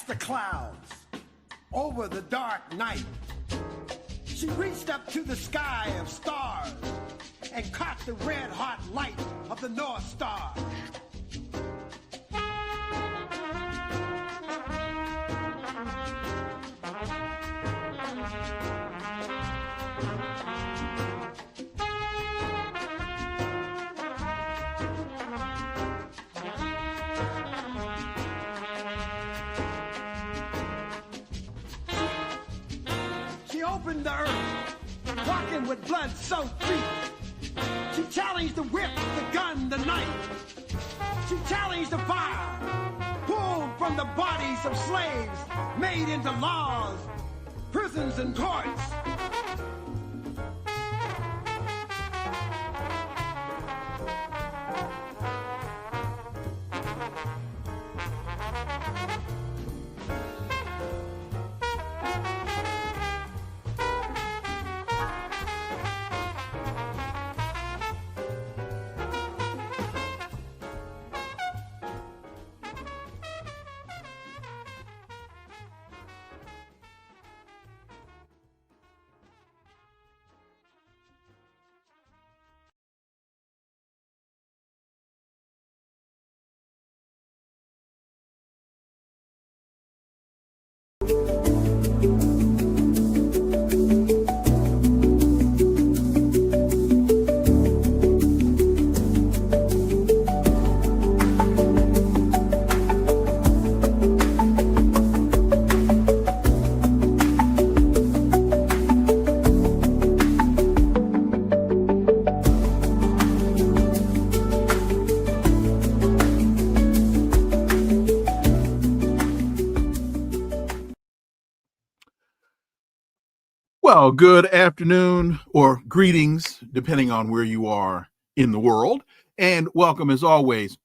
past the clouds, over the dark night. She reached up to the sky of stars and caught the red-hot light of the North Star. Opened the earth, walking with blood-soaked feet. She challenged the whip, the gun, the knife. She challenged the fire, pulled from the bodies of slaves, made into laws, prisons, and courts. Well, good afternoon or greetings, depending on where you are in the world, and welcome as always.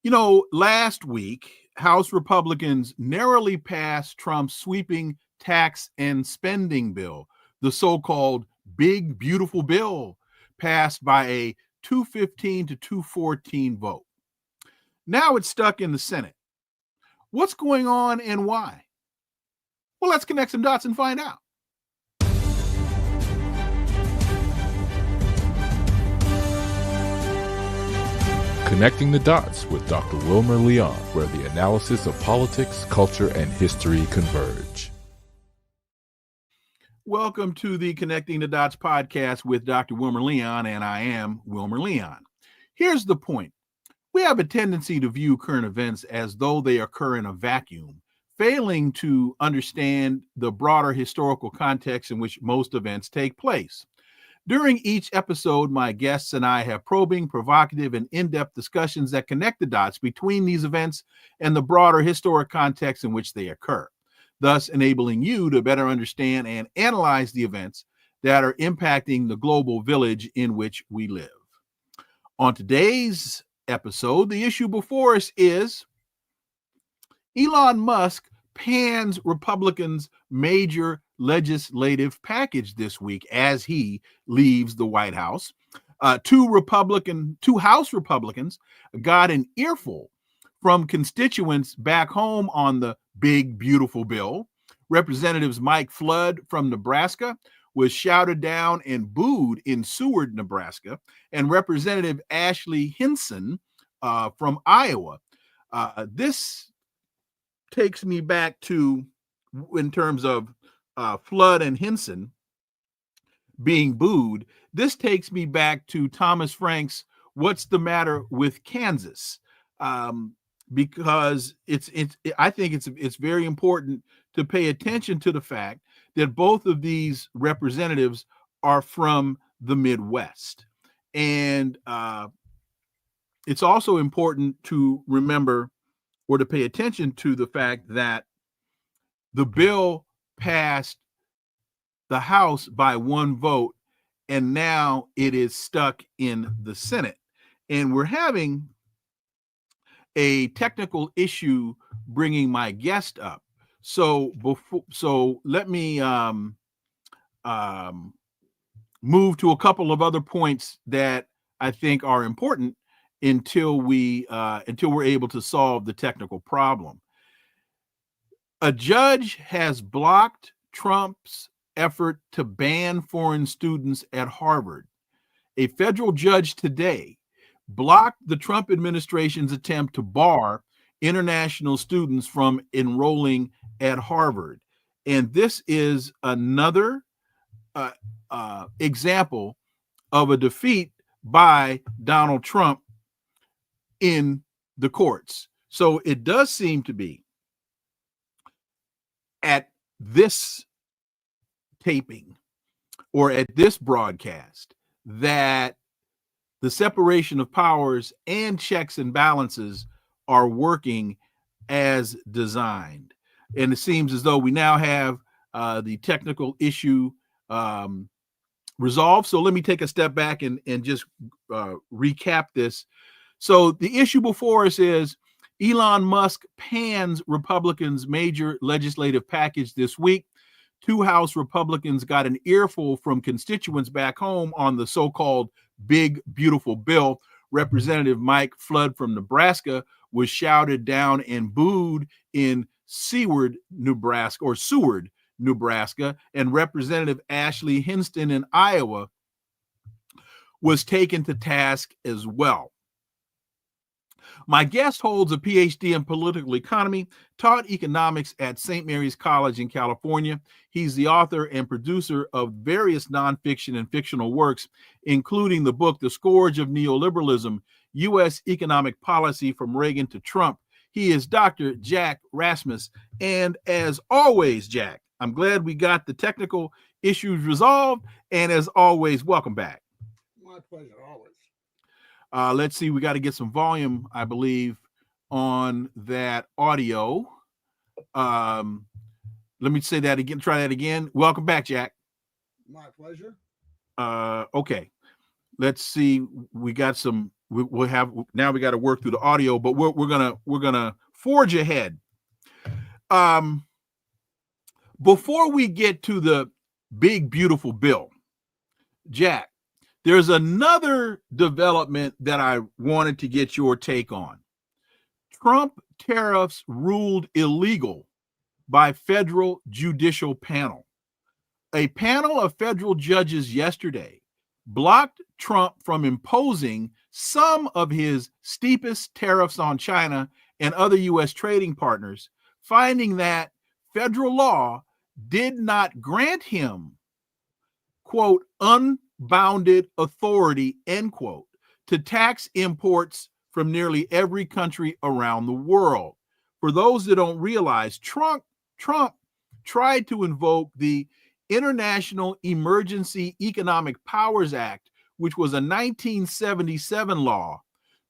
You know, last week, House Republicans narrowly passed Trump's sweeping tax and spending bill, the so-called Big Beautiful Bill, passed by a 215 to 214 vote. Now it's stuck in the Senate. What's going on and why? Well, let's connect some dots and find out. Connecting the Dots with Dr. Wilmer Leon, where the analysis of politics, culture, and history converge. Welcome to the Connecting the Dots podcast with Dr. Wilmer Leon, and I am Wilmer Leon. Here's the point. We have a tendency to view current events as though they occur in a vacuum, failing to understand the broader historical context in which most events take place. During each episode, my guests and I have probing, provocative, and in-depth discussions that connect the dots between these events and the broader historic context in which they occur, thus enabling you to better understand and analyze the events that are impacting the global village in which we live. On today's episode, the issue before us is Elon Musk pans Republicans' major legislative package this week as he leaves the White House. Two House Republicans got an earful from constituents back home on the Big Beautiful Bill. Representatives Mike Flood from Nebraska was shouted down and booed in Seward, Nebraska, and Representative Ashley Hinson from Iowa. This takes me back to, in terms of Flood and Hinson being booed, this takes me back to Thomas Frank's "What's the Matter with Kansas?" Because I think it's very important to pay attention to the fact that both of these representatives are from the Midwest, and it's also important to remember or to pay attention to the fact that the bill passed the House by one vote, and now it is stuck in the Senate. And we're having a technical issue bringing my guest up. So let me move to a couple of other points that I think are important until we're able to solve the technical problem. A judge has blocked Trump's effort to ban foreign students at Harvard. A federal judge today blocked the Trump administration's attempt to bar international students from enrolling at Harvard. And this is another example of a defeat by Donald Trump in the courts. So it does seem to be at this taping or at this broadcast that the separation of powers and checks and balances are working as designed. And it seems as though we now have the technical issue resolved. So let me take a step back and just recap this. So the issue before us is Elon Musk pans Republicans' major legislative package this week. Two House Republicans got an earful from constituents back home on the so-called big, beautiful bill. Representative Mike Flood from Nebraska was shouted down and booed in Seward, Nebraska, and Representative Ashley Hinston in Iowa was taken to task as well. My guest holds a PhD in political economy, taught economics at St. Mary's College in California. He's the author and producer of various nonfiction and fictional works, including the book, The Scourge of Neoliberalism, U.S. Economic Policy from Reagan to Trump. He is Dr. Jack Rasmus. And as always, Jack, I'm glad we got the technical issues resolved. And as always, welcome back. My pleasure, always. Let's see, we got to get some volume, I believe, on that audio. Let me say that again, try that again. Welcome back, Jack. My pleasure. Okay. Let's see. We got some, we'll have, now we got to work through the audio, but we're gonna forge ahead. Before we get to the big, beautiful bill, Jack, there's another development that I wanted to get your take on. Trump tariffs ruled illegal by federal judicial panel. A panel of federal judges yesterday blocked Trump from imposing some of his steepest tariffs on China and other U.S. trading partners, finding that federal law did not grant him, quote, unbounded authority, end quote, to tax imports from nearly every country around the world. For those that don't realize, Trump tried to invoke the International Emergency Economic Powers Act, which was a 1977 law,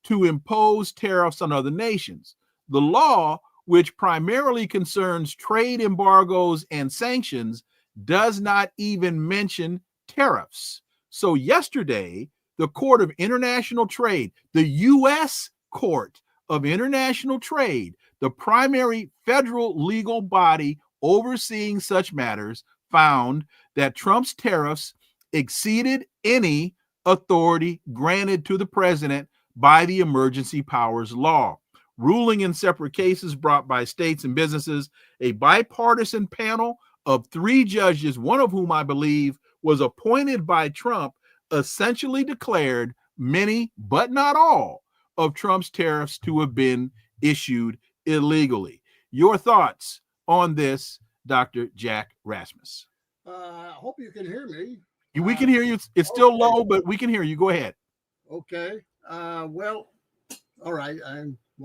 to impose tariffs on other nations. The law, which primarily concerns trade embargoes and sanctions, does not even mention tariffs. So yesterday, the Court of International Trade, the U.S. Court of International Trade, the primary federal legal body overseeing such matters, found that Trump's tariffs exceeded any authority granted to the president by the Emergency Powers Law. Ruling in separate cases brought by states and businesses, a bipartisan panel of 3 judges, one of whom I believe was appointed by Trump, essentially declared many, but not all, of Trump's tariffs to have been issued illegally. Your thoughts on this, Dr. Jack Rasmus? I hope you can hear me. We can hear you. It's still low, but we can hear you. Go ahead. Okay. Well, all right.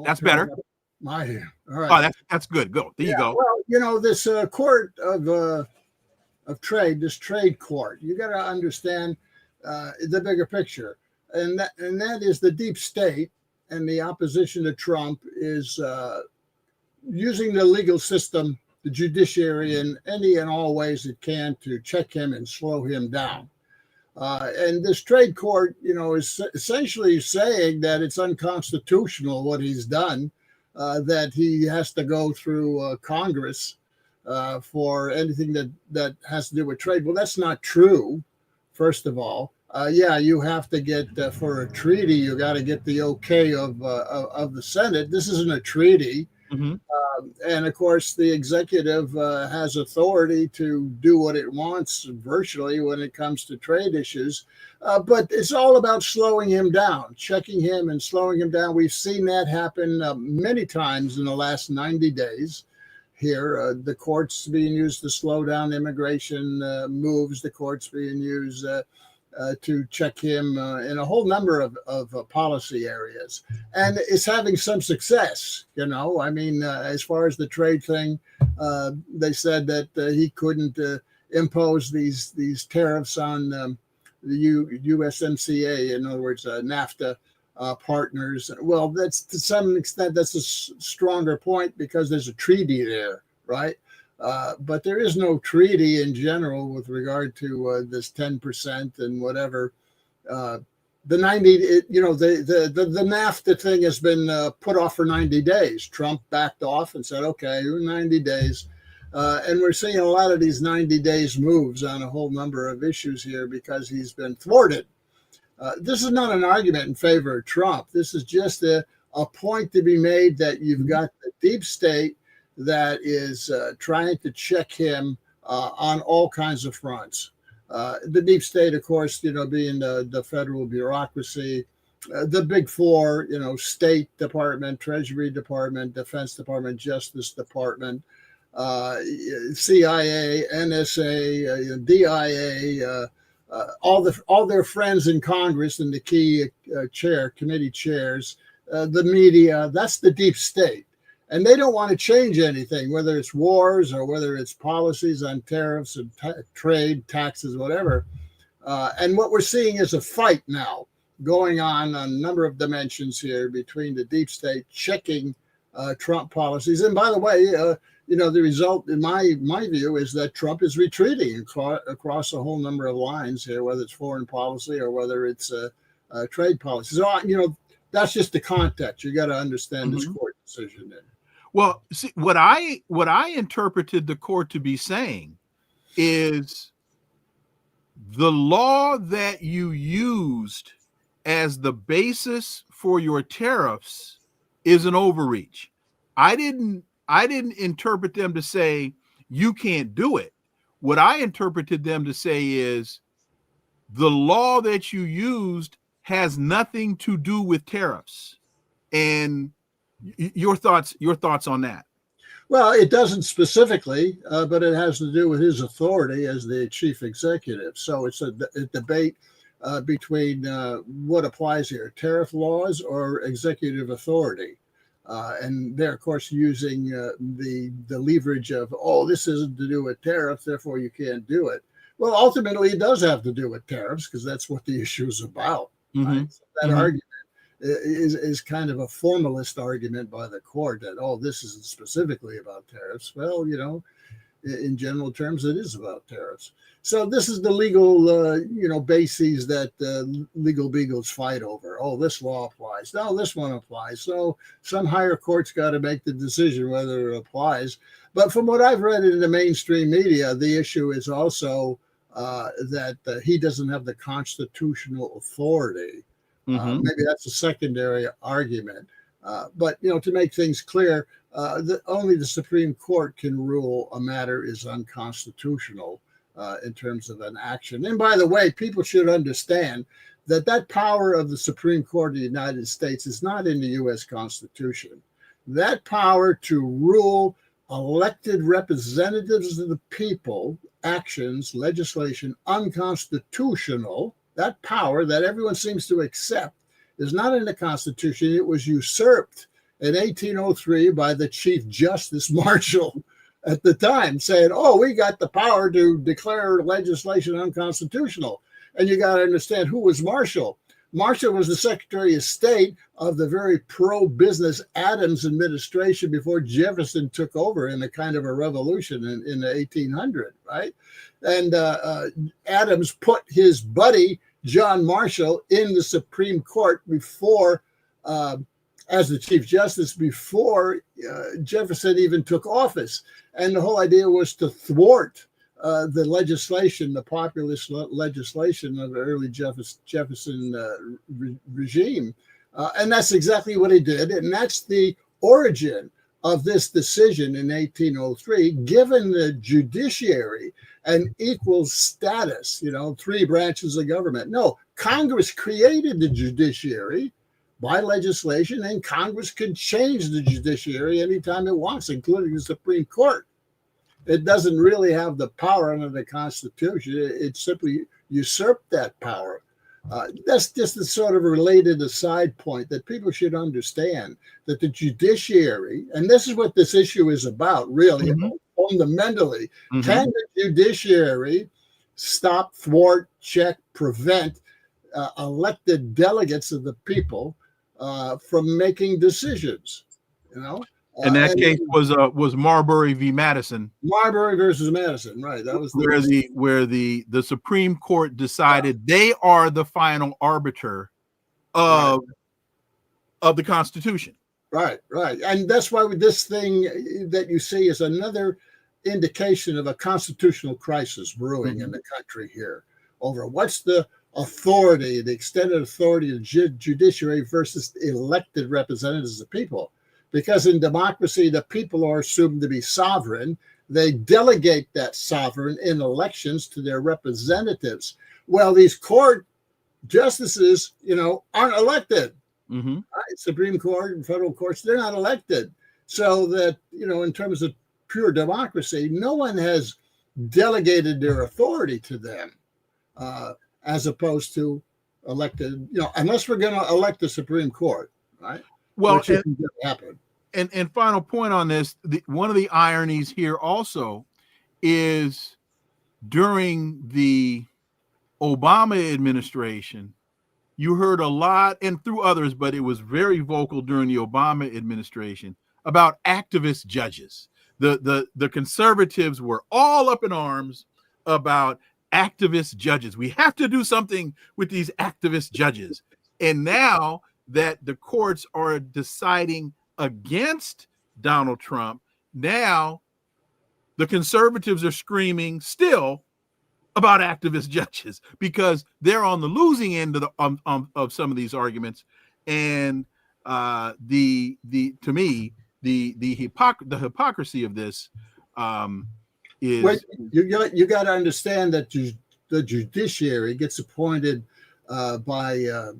That's better. All right. Oh, that's good. Go. There you go. Well, this court of trade, this trade court, you got to understand the bigger picture, and that is the deep state and the opposition to Trump is using the legal system, the judiciary, in any and all ways it can to check him and slow him down. And this trade court, is essentially saying that it's unconstitutional what he's done, that he has to go through Congress for anything that has to do with trade. Well, that's not true, first of all. You have to get, for a treaty, you got to get the okay of the Senate. This isn't a treaty. Mm-hmm. And of course, the executive has authority to do what it wants virtually when it comes to trade issues. But it's all about slowing him down, checking him and slowing him down. We've seen that happen many times in the last 90 days here. The courts being used to slow down immigration moves, the courts being used to check him in a whole number of policy areas. And it's having some success, you know. I mean, as far as the trade thing, they said that he couldn't impose these tariffs on the USMCA, in other words, NAFTA partners. Well, that's to some extent, that's a stronger point because there's a treaty there, right? But there is no treaty in general with regard to this 10% and whatever. The 90, you know, the NAFTA thing has been put off for 90 days. Trump backed off and said, okay, 90 days. And we're seeing a lot of these 90 days moves on a whole number of issues here because he's been thwarted. This is not an argument in favor of Trump. This is just a point to be made that you've got the deep state that is trying to check him on all kinds of fronts. The deep state, of course, you know, being the federal bureaucracy, the big four, you know, State Department, Treasury Department, Defense Department, Justice Department, CIA, NSA, DIA, all their friends in Congress and the key committee chairs, the media. That's the deep state. And they don't want to change anything, whether it's wars or whether it's policies on tariffs and trade, taxes, whatever. And what we're seeing is a fight now going on a number of dimensions here between the deep state checking Trump policies. And by the way, you know, the result, in my view, is that Trump is retreating across a whole number of lines here, whether it's foreign policy or whether it's trade policy. So, you know, that's just the context. You got to understand this court decision there. Well, see, what I interpreted the court to be saying is the law that you used as the basis for your tariffs is an overreach. I didn't interpret them to say you can't do it. What I interpreted them to say is the law that you used has nothing to do with tariffs. And your thoughts on that? Well, it doesn't specifically, but it has to do with his authority as the chief executive. So it's a debate between what applies here, tariff laws or executive authority. And they're, of course, using the leverage of, oh, this isn't to do with tariffs, therefore you can't do it. Well, ultimately, it does have to do with tariffs because that's what the issue is about. Right? So that argument is kind of a formalist argument by the court that, oh, this isn't specifically about tariffs. Well, you know, in general terms, it is about tariffs. So this is the legal, you know, bases that legal beagles fight over. Oh, this law applies. No, this one applies. So some higher court's got to make the decision whether it applies. But from what I've read in the mainstream media, the issue is also that he doesn't have the constitutional authority. Maybe that's a secondary argument. But, you know, to make things clear, only the Supreme Court can rule a matter is unconstitutional in terms of an action. And by the way, people should understand that power of the Supreme Court of the United States is not in the U.S. Constitution. That power to rule elected representatives of the people, actions, legislation, unconstitutional, that power that everyone seems to accept is not in the Constitution. It was usurped in 1803 by the Chief Justice Marshall at the time, saying, oh, we got the power to declare legislation unconstitutional. And you got to understand who was Marshall. Marshall was the Secretary of State of the very pro-business Adams administration before Jefferson took over in a kind of a revolution in the 1800s, right? And Adams put his buddy, John Marshall, in the Supreme Court before, as the Chief Justice, before Jefferson even took office. And the whole idea was to thwart the legislation, the populist legislation of the early Jefferson regime. And that's exactly what he did. And that's the origin of this decision in 1803, given the judiciary an equal status, 3 branches of government. No, Congress created the judiciary by legislation, and Congress could change the judiciary anytime it wants, including the Supreme Court. It doesn't really have the power under the Constitution. It simply usurped that power. That's just a sort of related aside point that people should understand, that the judiciary, and this is what this issue is about, really, fundamentally, can the judiciary stop, thwart, check, prevent elected delegates of the people from making decisions, And that case was Marbury v. Madison. Marbury versus Madison, right? That was where the Supreme Court decided they are the final arbiter of the Constitution. Right, and that's why this thing that you see is another indication of a constitutional crisis brewing in the country here over what's the authority, the extended authority of the judiciary versus elected representatives of the people. Because in democracy, the people are assumed to be sovereign. They delegate that sovereign in elections to their representatives. Well, these court justices, aren't elected. Right? Supreme Court and federal courts, they're not elected. So that, in terms of pure democracy, no one has delegated their authority to them, as opposed to elected, unless we're going to elect the Supreme Court, right? Well, which isn't going to happen. And final point on this, one of the ironies here also is during the Obama administration, you heard a lot, and through others, but it was very vocal during the Obama administration about activist judges. The conservatives were all up in arms about activist judges. We have to do something with these activist judges. And now that the courts are deciding against Donald Trump, now the conservatives are screaming still about activist judges because they're on the losing end of some of these arguments. And to me, the hypocrisy of this is. Wait, you got to understand that the judiciary gets appointed by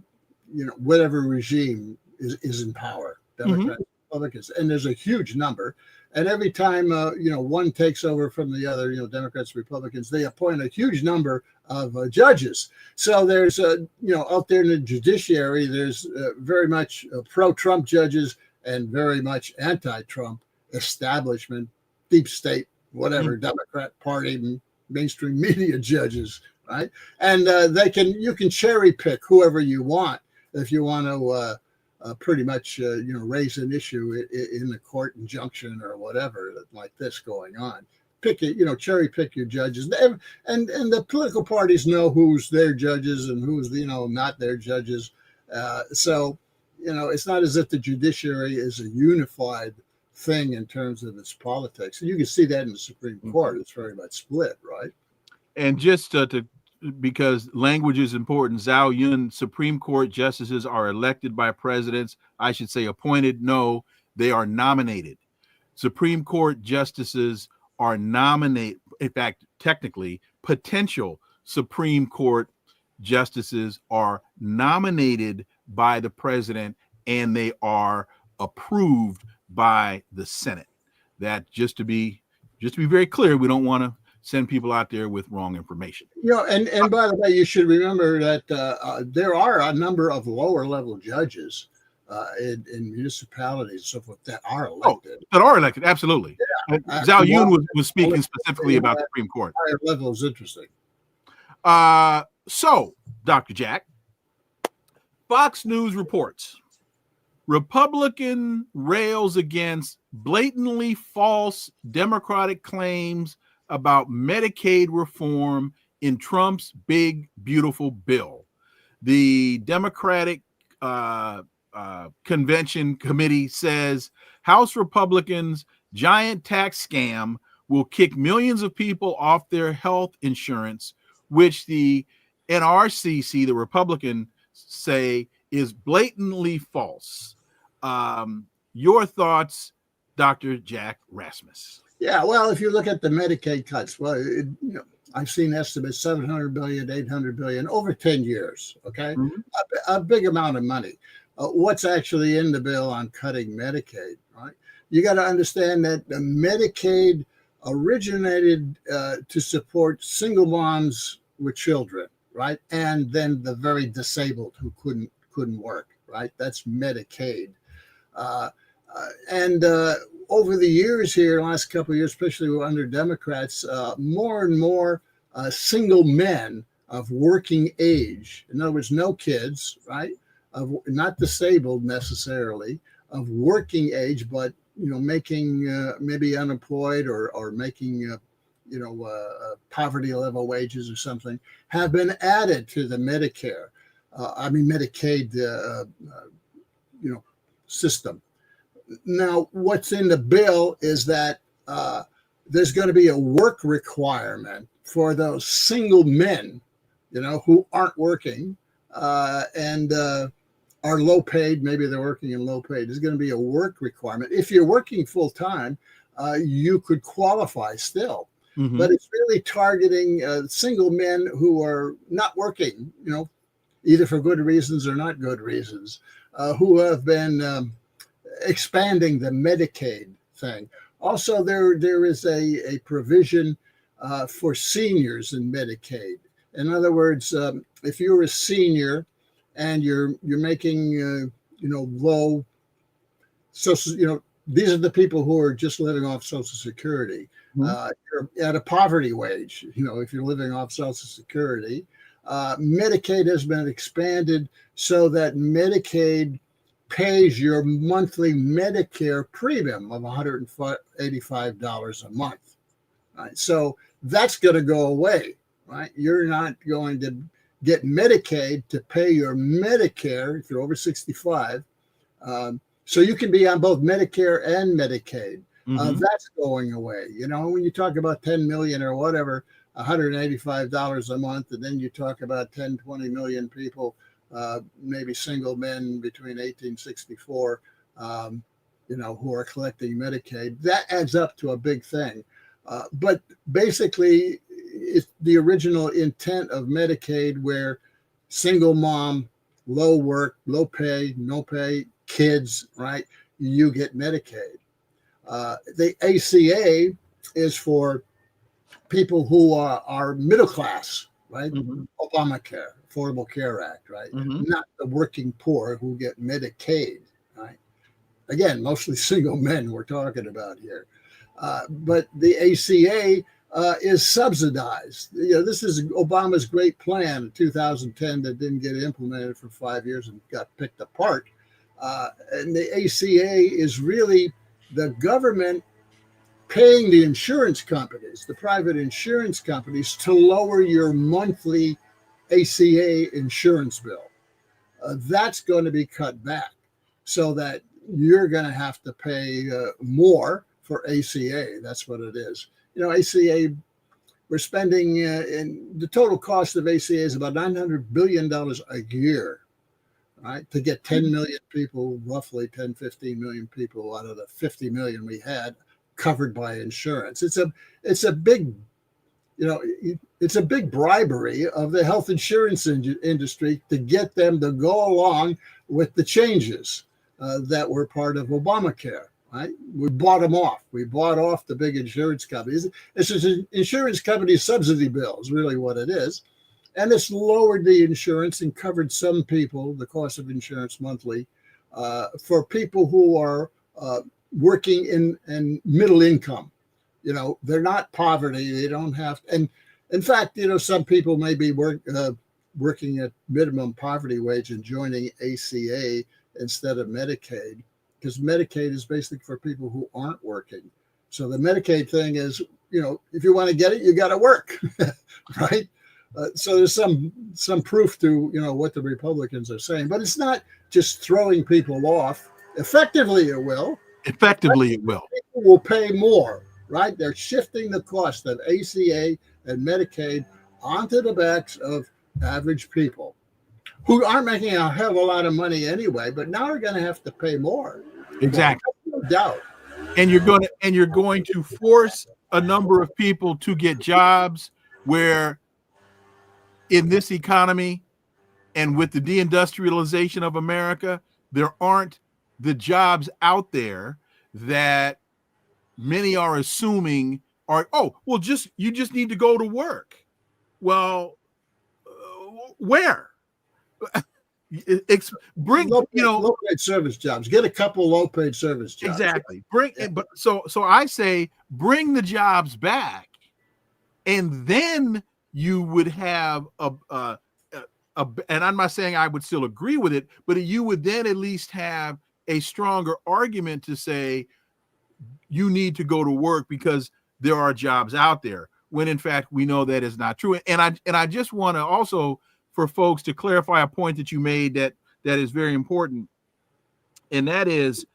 whatever regime is in power, Democrats, Republicans, and there's a huge number. And every time one takes over from the other, Democrats, Republicans, they appoint a huge number of judges. So there's out there in the judiciary, there's very much pro-Trump judges and very much anti-Trump establishment, deep state, whatever, Democrat Party, mainstream media judges, right? And you can cherry pick whoever you want if you want to pretty much raise an issue in the court injunction or whatever like this going on. Pick it, cherry pick your judges, and the political parties know who's their judges and who's not their judges. So it's not as if the judiciary is a unified thing in terms of its politics. And you can see that in the Supreme Court. It's very much split, right? And just because language is important, Zhao Yun, Supreme Court justices are elected by presidents. I should say appointed. No, they are nominated. Supreme Court justices are nominated. In fact, technically, potential Supreme Court justices are nominated by the president, and they are approved by the Senate. That just to be very clear, we don't want to send people out there with wrong information. And by the way, you should remember that there are a number of lower level judges in municipalities and so forth that are elected. That are elected, absolutely. Yeah. Zhao Yun was speaking specifically about the Supreme Court. Higher level is interesting. So, Dr. Jack, Fox News reports Republican rails against blatantly false Democratic claims about Medicaid reform in Trump's big, beautiful bill. The Democratic Convention Committee says House Republicans' giant tax scam will kick millions of people off their health insurance, which the NRCC, the Republican, say is blatantly false. Your thoughts Dr. Jack Rasmus. Yeah, well, if you look at the Medicaid cuts, well, I've seen estimates 700 billion, 800 billion over 10 years. Okay, a big amount of money. What's actually in the bill on cutting Medicaid? Right, you got to understand that the Medicaid originated to support single moms with children, right, and then the very disabled who couldn't work. Right, that's Medicaid, and over the years here, last couple of years, especially under Democrats, more and more single men of working age, in other words, no kids, right, not disabled necessarily, of working age, but making maybe unemployed or making poverty level wages or something, have been added to the Medicaid system. Now, what's in the bill is that there's going to be a work requirement for those single men, who aren't working and are low paid. Maybe they're working in low paid. There's going to be a work requirement. If you're working full time, you could qualify still. Mm-hmm. But it's really targeting single men who are not working, either for good reasons or not good reasons, who have been expanding the Medicaid thing. Also, there is a provision for seniors in Medicaid. In other words, if you're a senior and you're making low social, these are the people who are just living off Social Security. Mm-hmm. You're at a poverty wage. If you're living off Social Security, Medicaid has been expanded so that Medicaid pays your monthly Medicare premium of $185 a month. Right? So that's going to go away, right? You're not going to get Medicaid to pay your Medicare if you're over 65. So you can be on both Medicare and Medicaid. Mm-hmm. That's going away. When you talk about 10 million or whatever, $185 a month, and then you talk about 10, 20 million people, maybe single men between 1864, who are collecting Medicaid. That adds up to a big thing. But basically, it's the original intent of Medicaid, where single mom, low work, low pay, no pay, kids, right? You get Medicaid. The ACA is for people who are middle class, right? Mm-hmm. Obamacare, Affordable Care Act, right? Mm-hmm. Not the working poor who get Medicaid, right? Again, mostly single men we're talking about here. But the ACA is subsidized. This is Obama's great plan in 2010 that didn't get implemented for 5 years and got picked apart. And the ACA is really the government paying the insurance companies, the private insurance companies, to lower your monthly ACA insurance bill. That's going to be cut back so that you're going to have to pay more for ACA. That's what it is. ACA, we're spending, in the total cost of ACA is about $900 billion a year, right? To get 10 million people, roughly 10, 15 million people out of the 50 million we had covered by insurance. It's a big, it's a big bribery of the health insurance industry to get them to go along with the changes that were part of Obamacare. Right? We bought them off. We bought off the big insurance companies. It's just an insurance company subsidy bill is really what it is. And it's lowered the insurance and covered some people, the cost of insurance monthly, for people who are working in middle income. They're not poverty. They don't have, and in fact, some people may be working at minimum poverty wage and joining ACA instead of Medicaid, because Medicaid is basically for people who aren't working. So the Medicaid thing is, if you want to get it, you got to work, right? So there's some proof to, what the Republicans are saying, but it's not just throwing people off. Effectively, it will. Effectively, it will. People will pay more, right? They're shifting the cost of ACA and Medicaid onto the backs of average people who aren't making a lot of money anyway, but now are going to have to pay more. Exactly. No doubt. and you're going to force a number of people to get jobs where in this economy and with the deindustrialization of America, there aren't the jobs out there that many are assuming are, oh, well, you just need to go to work. Well, where? Bring low-paid service jobs. Get a couple low-paid service jobs. Exactly. But so I say bring the jobs back, and then you would have a and I'm not saying I would still agree with it, but you would then at least have a stronger argument to say you need to go to work because there are jobs out there, when in fact we know that is not true. And I just want to also, for folks, to clarify a point that you made that is very important, and that is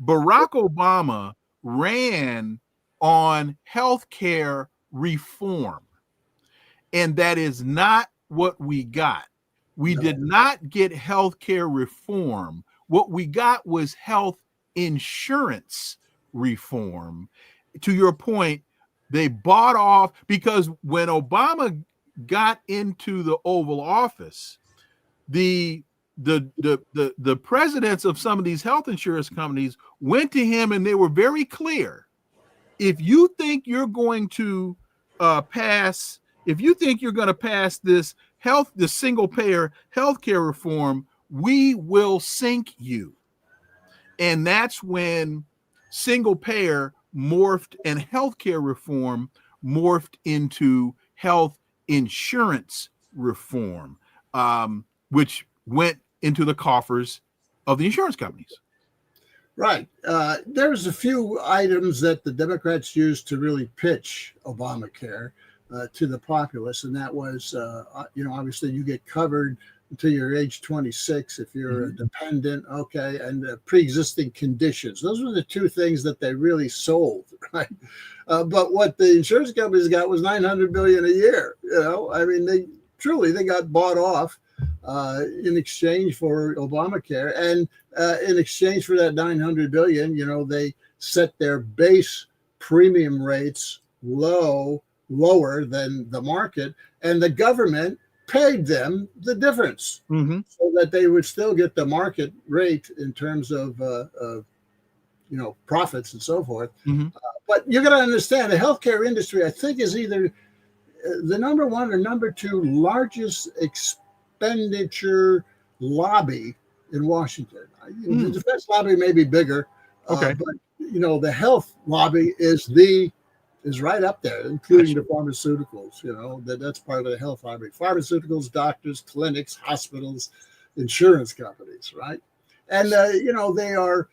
Barack Obama ran on healthcare reform, and that is not what we got. We did not get healthcare reform. What we got was health insurance reform. To your point, they bought off, because when Obama got into the Oval Office, the presidents of some of these health insurance companies went to him and they were very clear. If you think you're going to pass this single payer healthcare reform, we will sink you. And that's when single payer morphed and healthcare reform morphed into health insurance reform, which went into the coffers of the insurance companies. Right. There's a few items that the Democrats used to really pitch Obamacare to the populace, and that was, obviously you get covered until you're age 26 if you're a dependent, okay, and pre-existing conditions. Those were the two things that they really sold, right? But what the insurance companies got was $900 billion a year. They got bought off in exchange for Obamacare, and in exchange for that $900 billion, they set their base premium rates lower than the market, and the government paid them the difference so that they would still get the market rate in terms of profits and so forth. But you're going to understand the healthcare industry, I think, is either the number one or number two largest expenditure lobby in Washington. The defense lobby may be bigger, but the health lobby is right up there, including the pharmaceuticals. That's part of the health lobby. Pharmaceuticals, doctors, clinics, hospitals, insurance companies, right? And they are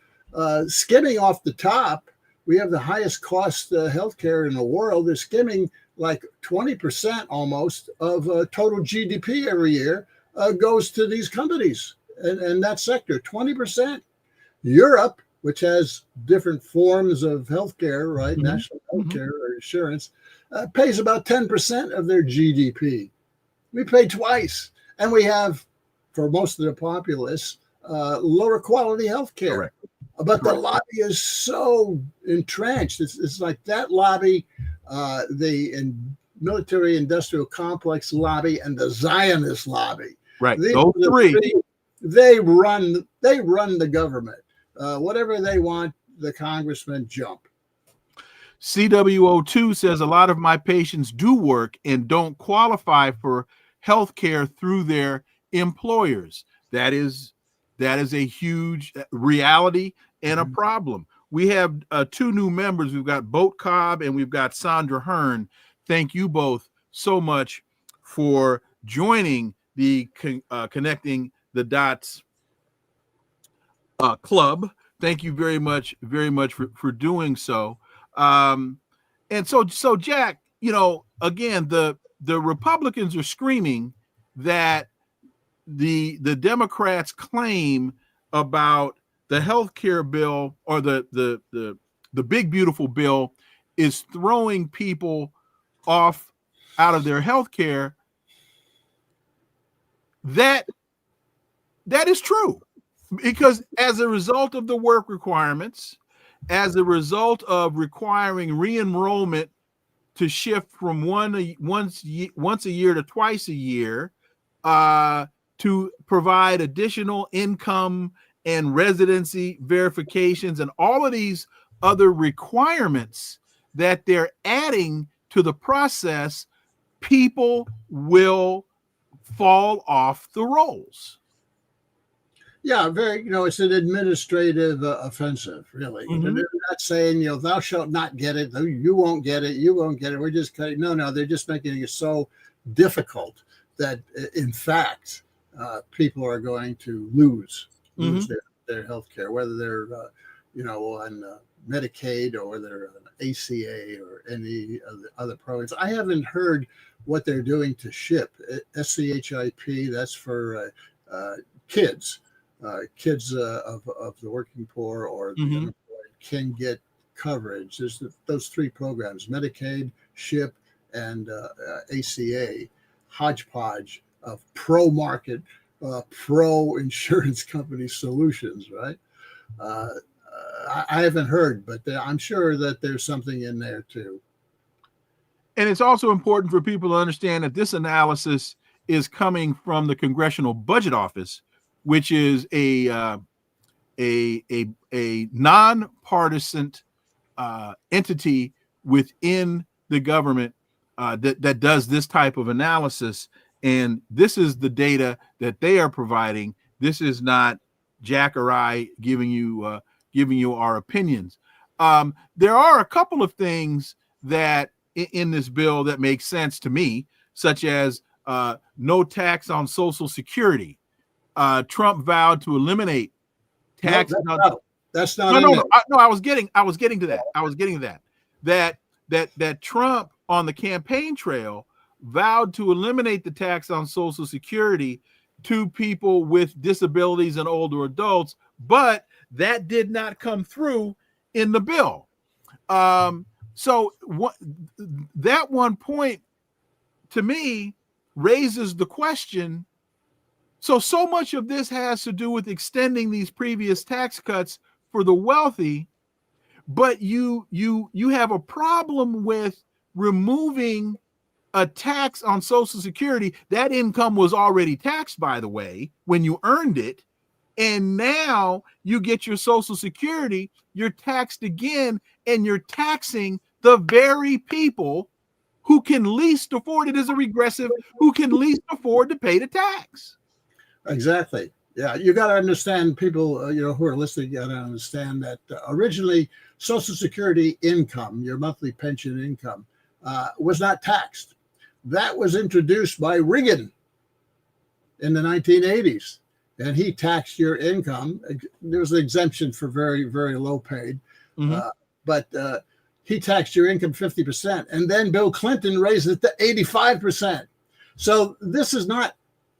skimming off the top. We have the highest cost healthcare in the world. They're skimming like 20% almost of total GDP every year goes to these companies and that sector. 20%. Europe, which has different forms of healthcare, right? National healthcare or insurance, pays about 10% of their GDP. We pay twice. And we have, for most of the populace, lower quality healthcare. Correct. But the lobby is so entrenched. It's like that lobby, the military industrial complex lobby, and the Zionist lobby. Right. Those three. They run the government. Whatever they want, the congressmen jump. CWO2 says a lot of my patients do work and don't qualify for health care through their employers. That is a huge reality and a problem. We have two new members. We've got Boat Cobb and we've got Sandra Hearn. Thank you both so much for joining the Connecting the Dots club. Thank you very much for doing so. And so Jack, again, the Republicans are screaming that the Democrats' claim about the health care bill or the big beautiful bill is throwing people off out of their health care. That is true, because as a result of the work requirements, as a result of requiring re-enrollment to shift from once a year to twice a year, to provide additional income and residency verifications and all of these other requirements that they're adding to the process, people will fall off the rolls. Yeah, it's an administrative offensive, really. Mm-hmm. They're not saying, thou shalt not get it, you won't get it, you won't get it. We're just cutting. No, they're just making it so difficult that, in fact, people are going to lose their health care, whether they're, on Medicaid or they're on ACA or any of the other programs. I haven't heard what they're doing to SHIP, SCHIP. That's for kids. Kids of the working poor or the unemployed can get coverage. There's those three programs: Medicaid, SHIP, and ACA. Hodgepodge of pro-market, pro-insurance company solutions, right? I haven't heard, but I'm sure that there's something in there too. And it's also important for people to understand that this analysis is coming from the Congressional Budget Office, which is a nonpartisan entity within the government that does this type of analysis. And this is the data that they are providing. This is not Jack or I giving you our opinions. There are a couple of things that in this bill that make sense to me, such as no tax on Social Security. Trump vowed to eliminate tax. That's not. No. I was getting to that. That Trump on the campaign trail vowed to eliminate the tax on Social Security to people with disabilities and older adults, but that did not come through in the bill. So that one point to me raises the question. So much of this has to do with extending these previous tax cuts for the wealthy, but you have a problem with removing a tax on Social Security. That income was already taxed, by the way, when you earned it. And now you get your Social Security, you're taxed again, and you're taxing the very people who can least afford it as a regressive, who can least afford to pay the tax. Exactly. Yeah, you got to understand, people, who are listening, got to understand that originally Social Security income, your monthly pension income, was not taxed. That was introduced by Reagan in the 1980s, and he taxed your income. There was an exemption for very, very low paid, but he taxed your income 50%, and then Bill Clinton raised it to 85%. So this has not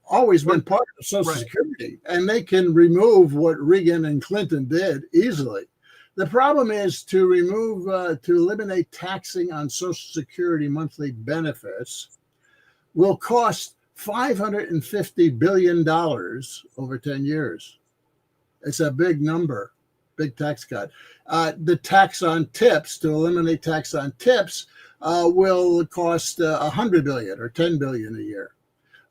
always been part of Social Security, and they can remove what Reagan and Clinton did easily. The problem is to eliminate taxing on Social Security monthly benefits will cost $550 billion over 10 years. It's a big number, big tax cut. The tax on tips, to eliminate tax on tips, will cost $100 billion or $10 billion a year.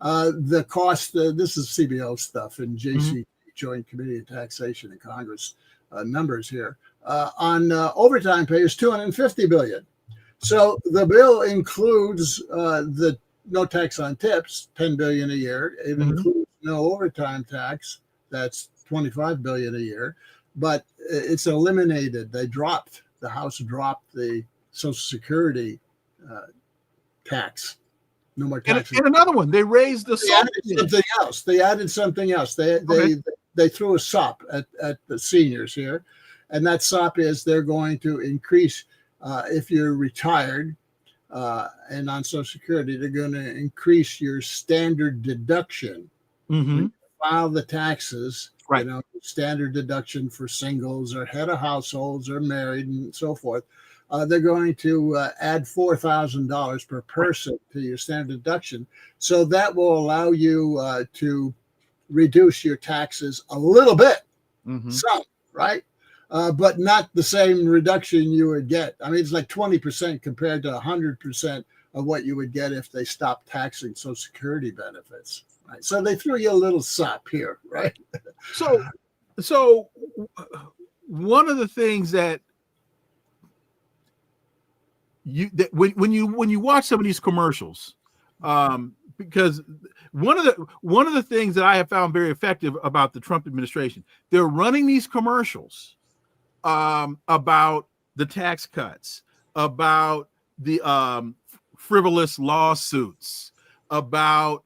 The cost, this is CBO stuff in JC, Joint Committee on Taxation in Congress, numbers here, on overtime pay is $250 billion. So the bill includes the no tax on tips, $10 billion a year. It includes no overtime tax, that's $25 billion a year. But it's eliminated. The House dropped the Social Security tax. No more taxes. And another one, they raised the They added something else. They threw a sop at the seniors here, and that sop is they're going to increase if you're retired and on Social Security, they're going to increase your standard deduction. File the taxes, standard deduction for singles or head of households or married and so forth. They're going to add $4,000 per person to your standard deduction. So that will allow you to reduce your taxes a little bit, some, right? but not the same reduction you would get. I mean, it's like 20% compared to 100% of what you would get if they stopped taxing Social Security benefits. Right? So they threw you a little sop here, right? So one of the things that when you watch some of these commercials, because one of the things that I have found very effective about the Trump administration, they're running these commercials about the tax cuts, about the frivolous lawsuits, about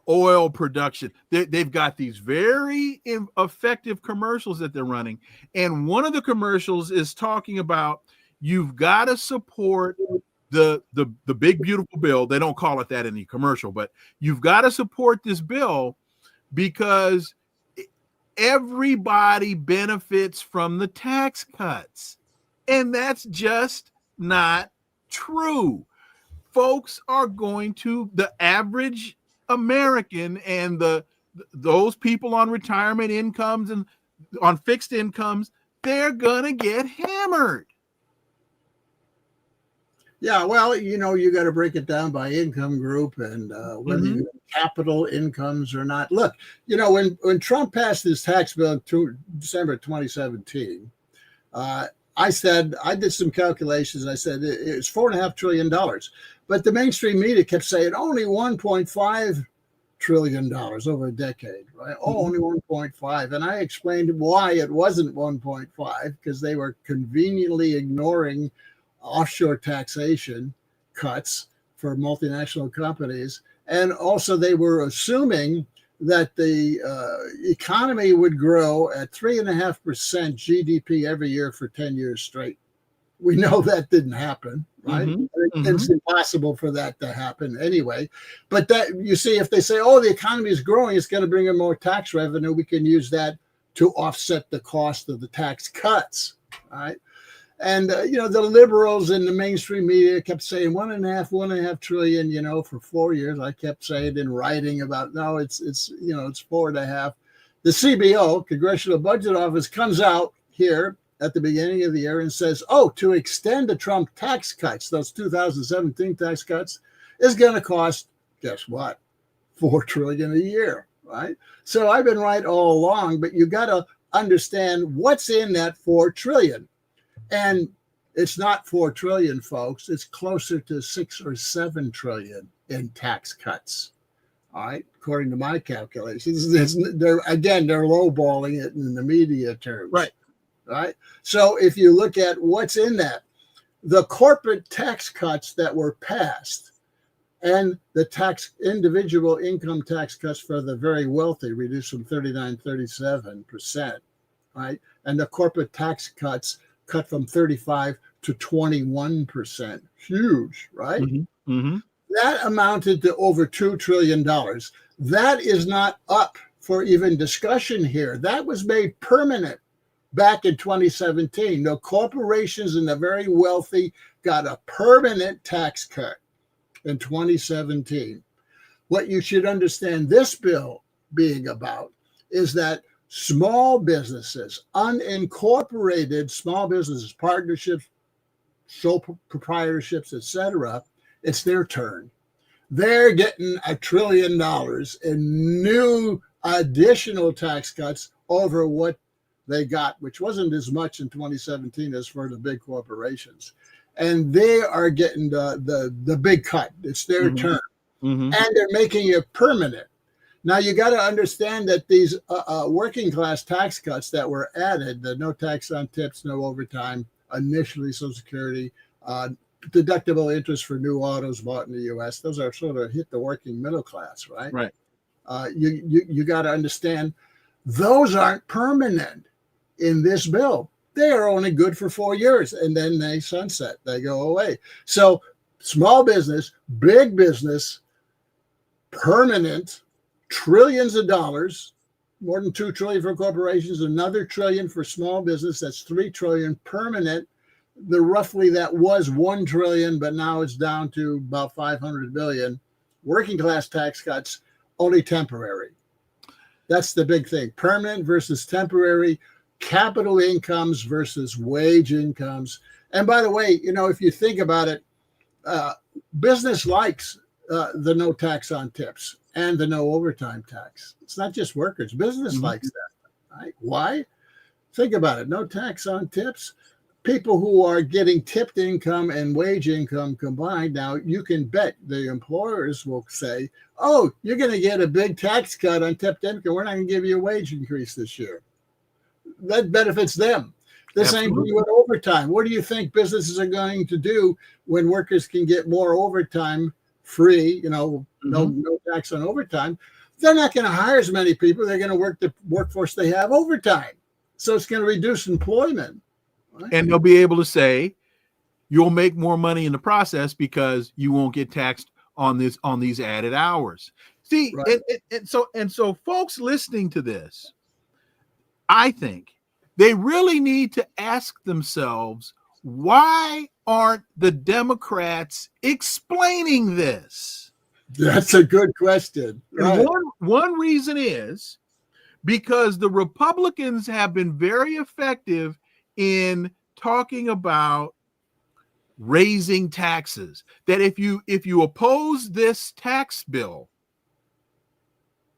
oil production. They've got these very effective commercials that they're running, and one of the commercials is talking about you've got to support the big beautiful bill. They don't call it that in the commercial, but you've got to support this bill because everybody benefits from the tax cuts, and that's just not true. Folks are going to, the average American and those people on retirement incomes and on fixed incomes, they're gonna get hammered. Yeah, well, you got to break it down by income group and whether you have capital incomes or not. Look, when Trump passed his tax bill in December 2017, I did some calculations. I said it's $4.5 trillion, but the mainstream media kept saying only $1.5 trillion over a decade, right? Oh, only 1.5. And I explained why it wasn't 1.5, because they were conveniently ignoring offshore taxation cuts for multinational companies. And also they were assuming that the economy would grow at 3.5% GDP every year for 10 years straight. We know that didn't happen, right? It's impossible for that to happen anyway. But that, you see, if they say, oh, the economy is growing, it's going to bring in more tax revenue, we can use that to offset the cost of the tax cuts, right? And, the liberals in the mainstream media kept saying $1.5 trillion, for 4 years. I kept saying in writing about, no, it's 4.5. The CBO, Congressional Budget Office, comes out here at the beginning of the year and says, to extend the Trump tax cuts, those 2017 tax cuts, is going to cost, guess what, $4 trillion a year, right? So I've been right all along, but you got to understand what's in that $4 trillion. And it's not 4 trillion, folks. It's closer to 6 or 7 trillion in tax cuts. All right, according to my calculations. They're lowballing it in the media terms. Right. So if you look at what's in that, the corporate tax cuts that were passed and the individual income tax cuts for the very wealthy reduced from 37%, right? And the corporate tax cuts cut from 35 to 21%. Huge, right? That amounted to over $2 trillion. That is not up for even discussion here. That was made permanent back in 2017. The corporations and the very wealthy got a permanent tax cut in 2017. What you should understand this bill being about is that small businesses, unincorporated small businesses, partnerships, sole proprietorships, etc., it's their turn. They're getting $1 trillion in new additional tax cuts over what they got, which wasn't as much in 2017 as for the big corporations. And they are getting the big cut. It's their turn. And they're making it permanent. Now, you got to understand that these working class tax cuts that were added, the no tax on tips, no overtime, initially Social Security, deductible interest for new autos bought in the U.S., those are sort of hit the working middle class, right? Right. You got to understand those aren't permanent in this bill. They are only good for 4 years, and then they sunset. They go away. So small business, big business, permanent, trillions of dollars, more than 2 trillion for corporations, another trillion for small business. That's 3 trillion permanent. Roughly that was 1 trillion, but now it's down to about 500 billion. Working class tax cuts, only temporary. That's the big thing. Permanent versus temporary. capital incomes versus wage incomes. And by the way, if you think about it, business likes the no tax on tips and the no overtime tax. It's not just workers. Business likes that, right? Why? Think about it. No tax on tips. People who are getting tipped income and wage income combined, now you can bet the employers will say, oh, you're going to get a big tax cut on tipped income. We're not going to give you a wage increase this year. That benefits them. The same thing with overtime. What do you think businesses are going to do when workers can get more overtime free, no tax on overtime? They're not going to hire as many people. They're going to work the workforce they have overtime. So it's going to reduce employment. Right? And they'll be able to say, you'll make more money in the process because you won't get taxed on these added hours. See, right. and so folks listening to this, I think they really need to ask themselves, why aren't the Democrats explaining this? That's a good question. Right. And one reason is because the Republicans have been very effective in talking about raising taxes. That if you oppose this tax bill,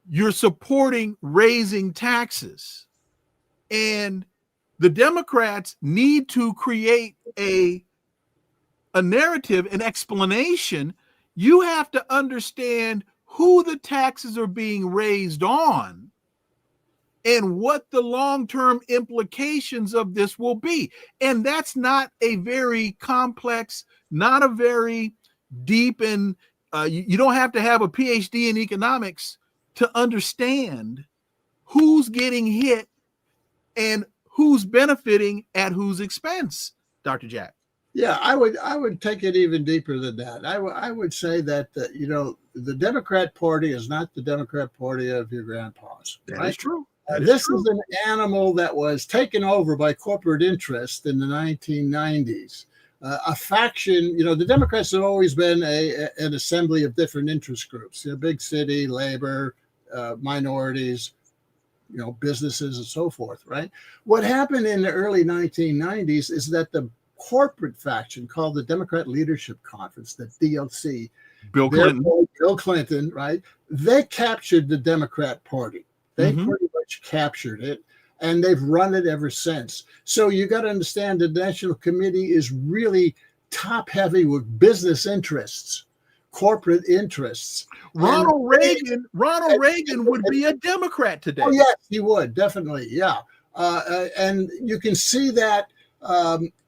you're supporting raising taxes. And the Democrats need to create a narrative, an explanation. You have to understand who the taxes are being raised on and what the long-term implications of this will be. And that's not a very complex, not a very deep, and you don't have to have a PhD in economics to understand who's getting hit and who's benefiting at whose expense, Dr. Jack. Yeah, I would take it even deeper than that. I would say that the Democrat Party is not the Democrat Party of your grandpas. That is true. This is an animal that was taken over by corporate interest in the 1990s. A faction, the Democrats have always been an assembly of different interest groups, big city, labor, minorities, businesses and so forth, right? What happened in the early 1990s is that the corporate faction called the Democrat Leadership Conference, the DLC, Bill Clinton, right? They captured the Democrat Party. They pretty much captured it, and they've run it ever since. So you got to understand the National Committee is really top heavy with business interests, corporate interests. Ronald Reagan would be a Democrat today. Oh, yes, he would, definitely, yeah. And you can see that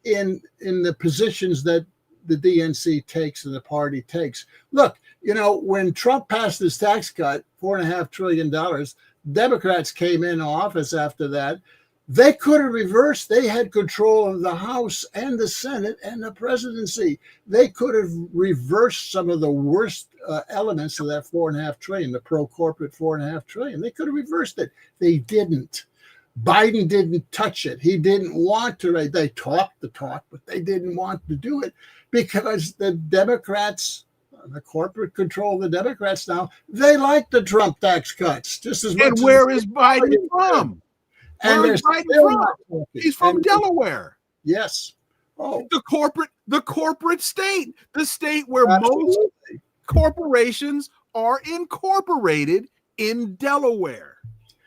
in the positions that the DNC takes and the party takes. Look, when Trump passed his tax cut, $4.5 trillion, Democrats came in office after that. They could have reversed. They had control of the House and the Senate and the presidency. They could have reversed some of the worst elements of that $4.5 trillion, the pro-corporate $4.5 trillion. They could have reversed it. They didn't. Biden didn't touch it. He didn't want to. They talked the talk, but they didn't want to do it because the Democrats, the corporate control of the Democrats now, they like the Trump tax cuts just as much. And where is Biden from? And where is Biden from? He's from Delaware. Yes. Oh, the corporate state, the state where most corporations are incorporated in Delaware.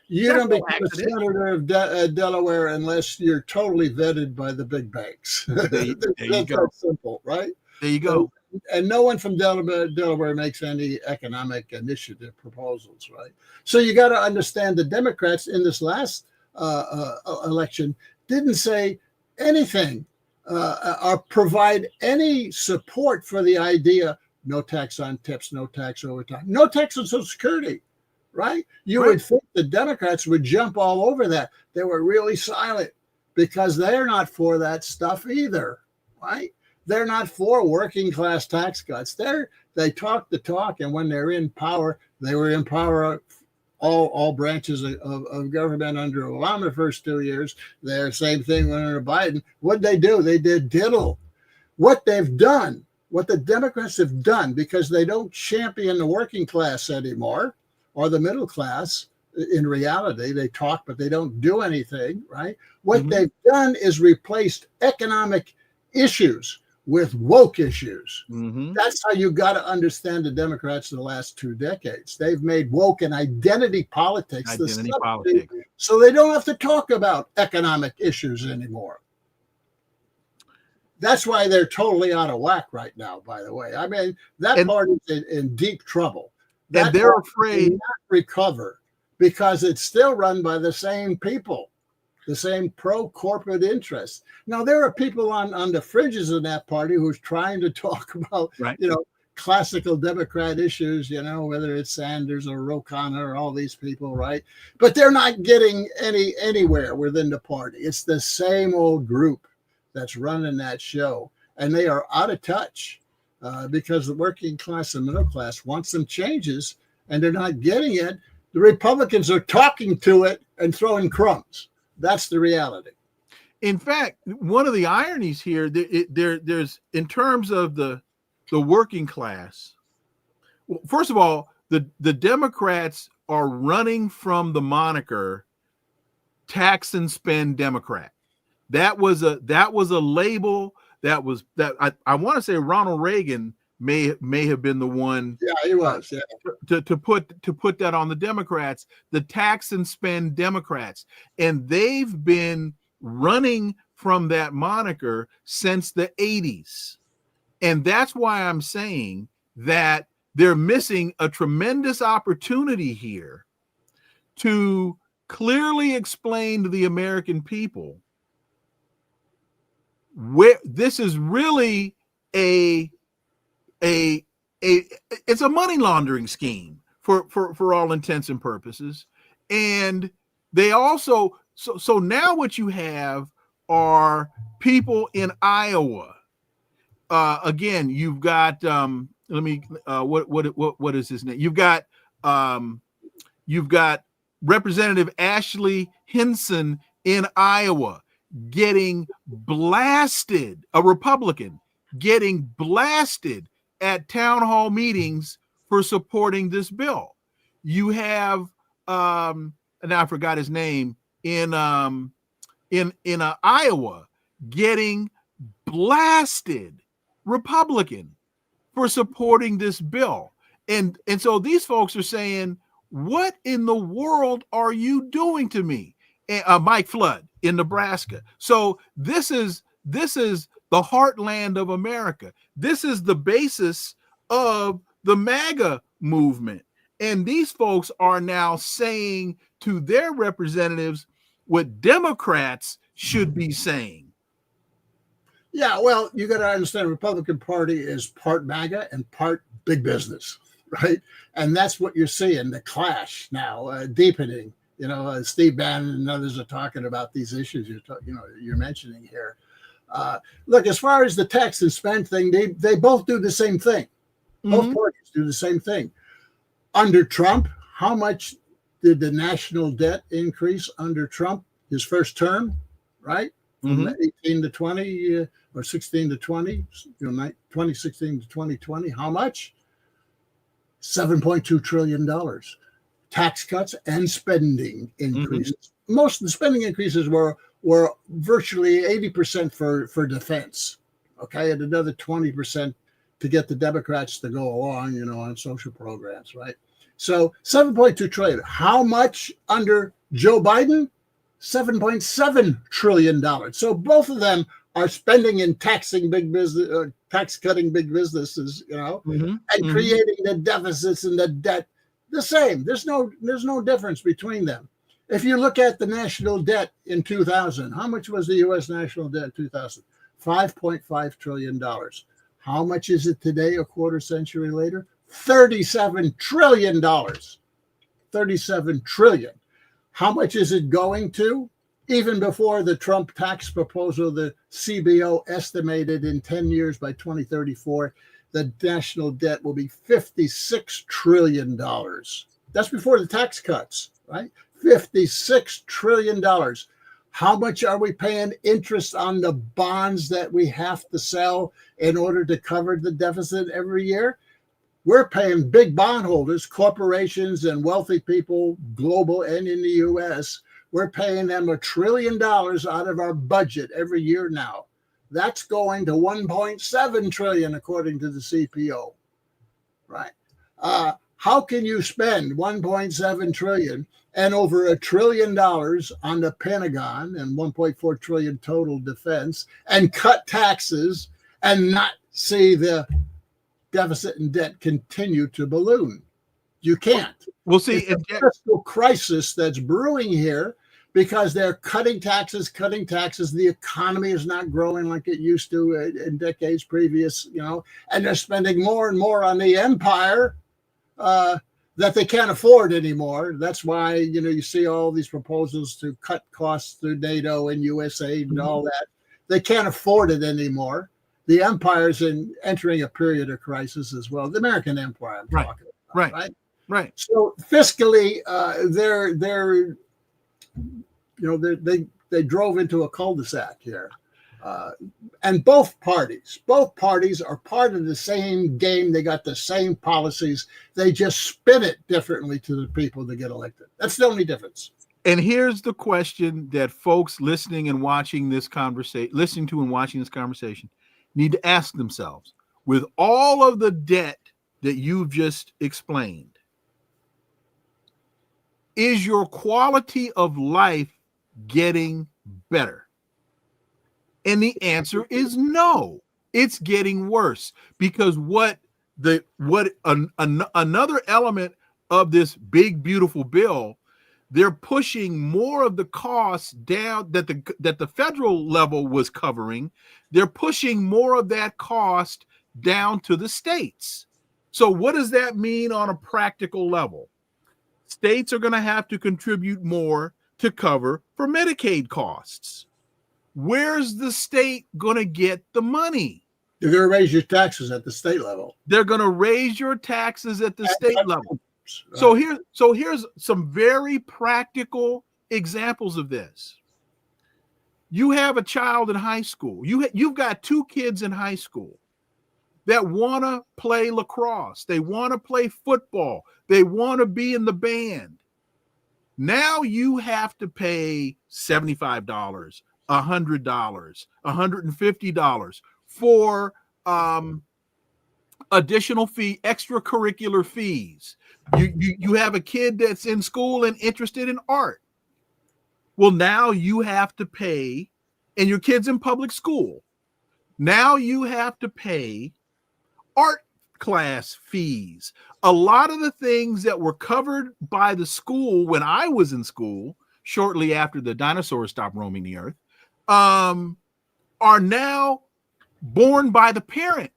You don't become a senator of Delaware unless you're totally vetted by the big banks. There you go. That's that simple, right? There you go. And no one from Delaware makes any economic initiative proposals, right? So you got to understand the Democrats in this last election didn't say anything or provide any support for the idea, no tax on tips, no tax overtime, no tax on Social Security, right? You would think the Democrats would jump all over that. They were really silent because they're not for that stuff either, right? They're not for working class tax cuts. They talk the talk, and when they're in power, they were in power all branches of government under Obama the first 2 years. They're same thing under Biden. What'd they do? They did diddle. What they've done, what the Democrats have done, because they don't champion the working class anymore or the middle class, In reality, they talk, but they don't do anything, right? What they've done is replaced economic issues with woke issues. That's how you got to understand the Democrats in the last 2 decades. They've made woke and identity politics so they don't have to talk about economic issues anymore. That's why they're totally out of whack right now, by the way. I mean, that party is in deep trouble. And they're afraid not recover because it's still run by the same people, the same pro-corporate interests. Now, there are people on the fringes of that party who's trying to talk about, classical Democrat issues, whether it's Sanders or Ro Khanna or all these people, right? But they're not getting anywhere within the party. It's the same old group that's running that show, and they are out of touch because the working class and middle class want some changes, and they're not getting it. The Republicans are talking to it and throwing crumbs. That's the reality. In fact, one of the ironies here, there's in terms of the working class. Well, first of all, the Democrats are running from the moniker tax and spend Democrat. That was a label that I want to say Ronald Reagan may have been the one. Yeah, he was. Yeah. To put that on the Democrats, the tax and spend Democrats, and they've been running from that moniker since the 80s, and that's why I'm saying that they're missing a tremendous opportunity here to clearly explain to the American people where this is really it's a money laundering scheme for all intents and purposes. And they also so now what you have are people in Iowa. Again, you've got what is his name? You've got Representative Ashley Hinson in Iowa getting blasted, a Republican getting blasted at town hall meetings for supporting this bill. You have and I forgot his name in Iowa getting blasted Republican for supporting this bill. And so these folks are saying, what in the world are you doing to me? Mike Flood in Nebraska. So this is the heartland of America. This is the basis of the MAGA movement. And these folks are now saying to their representatives what Democrats should be saying. Yeah, well, you got to understand the Republican Party is part MAGA and part big business, right? And that's what you're seeing, the clash now deepening. Steve Bannon and others are talking about these issues you're mentioning here. Look, as far as the tax and spend thing, they both do the same thing. Both parties do the same thing. Under Trump, how much did the national debt increase under Trump, his first term, right? From 18 to 20 or 16 to 20, 2016 to 2020, how much? $7.2 trillion. Tax cuts and spending increases. Most of the spending increases were virtually 80% for defense, okay, and another 20% to get the Democrats to go along, on social programs, right? So $7.2 trillion. How much under Joe Biden? $7.7 trillion. So both of them are spending and taxing big business, tax cutting big businesses, and creating the deficits and the debt the same. There's no difference between them. If you look at the national debt in 2000, how much was the U.S. national debt in 2000? $5.5 trillion. How much is it today, a quarter century later? $37 trillion. $37 trillion. How much is it going to? Even before the Trump tax proposal, the CBO estimated in 10 years by 2034, the national debt will be $56 trillion. That's before the tax cuts, right? $56 trillion. How much are we paying interest on the bonds that we have to sell in order to cover the deficit every year? we're paying big bondholders, corporations and wealthy people, global and in the US, we're paying them $1 trillion out of our budget every year now. That's going to 1.7 trillion, according to the CPO, right? How can you spend 1.7 trillion and over $1 trillion on the Pentagon and 1.4 trillion total defense and cut taxes and not see the deficit and debt continue to balloon? You can't. We'll see. It's a fiscal crisis that's brewing here because they're cutting taxes. The economy is not growing like it used to in decades previous, and they're spending more and more on the empire that they can't afford anymore. That's why, you see all these proposals to cut costs through NATO and USAID and all that. They can't afford it anymore. The empire's entering a period of crisis as well. The American empire, I'm talking about, right? So fiscally, they drove into a cul-de-sac here. And both parties are part of the same game. They got the same policies. They just spin it differently to the people that get elected. That's the only difference. And here's the question that folks listening and watching this conversation need to ask themselves. With all of the debt that you've just explained, is your quality of life getting better? And the answer is no. It's getting worse, because another element of this big beautiful bill, they're pushing more of the costs down that the federal level was covering. They're pushing more of that cost down to the states. So what does that mean on a practical level? States are going to have to contribute more to cover for Medicaid costs. Where's the state going to get the money? You're going to raise your taxes at the state level. They're going to raise your taxes at the state level. Right. So here's some very practical examples of this. You have a child in high school. You've got two kids in high school that want to play lacrosse. They want to play football. They want to be in the band. Now you have to pay $75, $100, $150 for additional extracurricular fees. You have a kid that's in school and interested in art. Well, now you have to pay, and your kid's in public school. Now you have to pay art class fees. A lot of the things that were covered by the school when I was in school, shortly after the dinosaurs stopped roaming the earth, are now borne by the parent.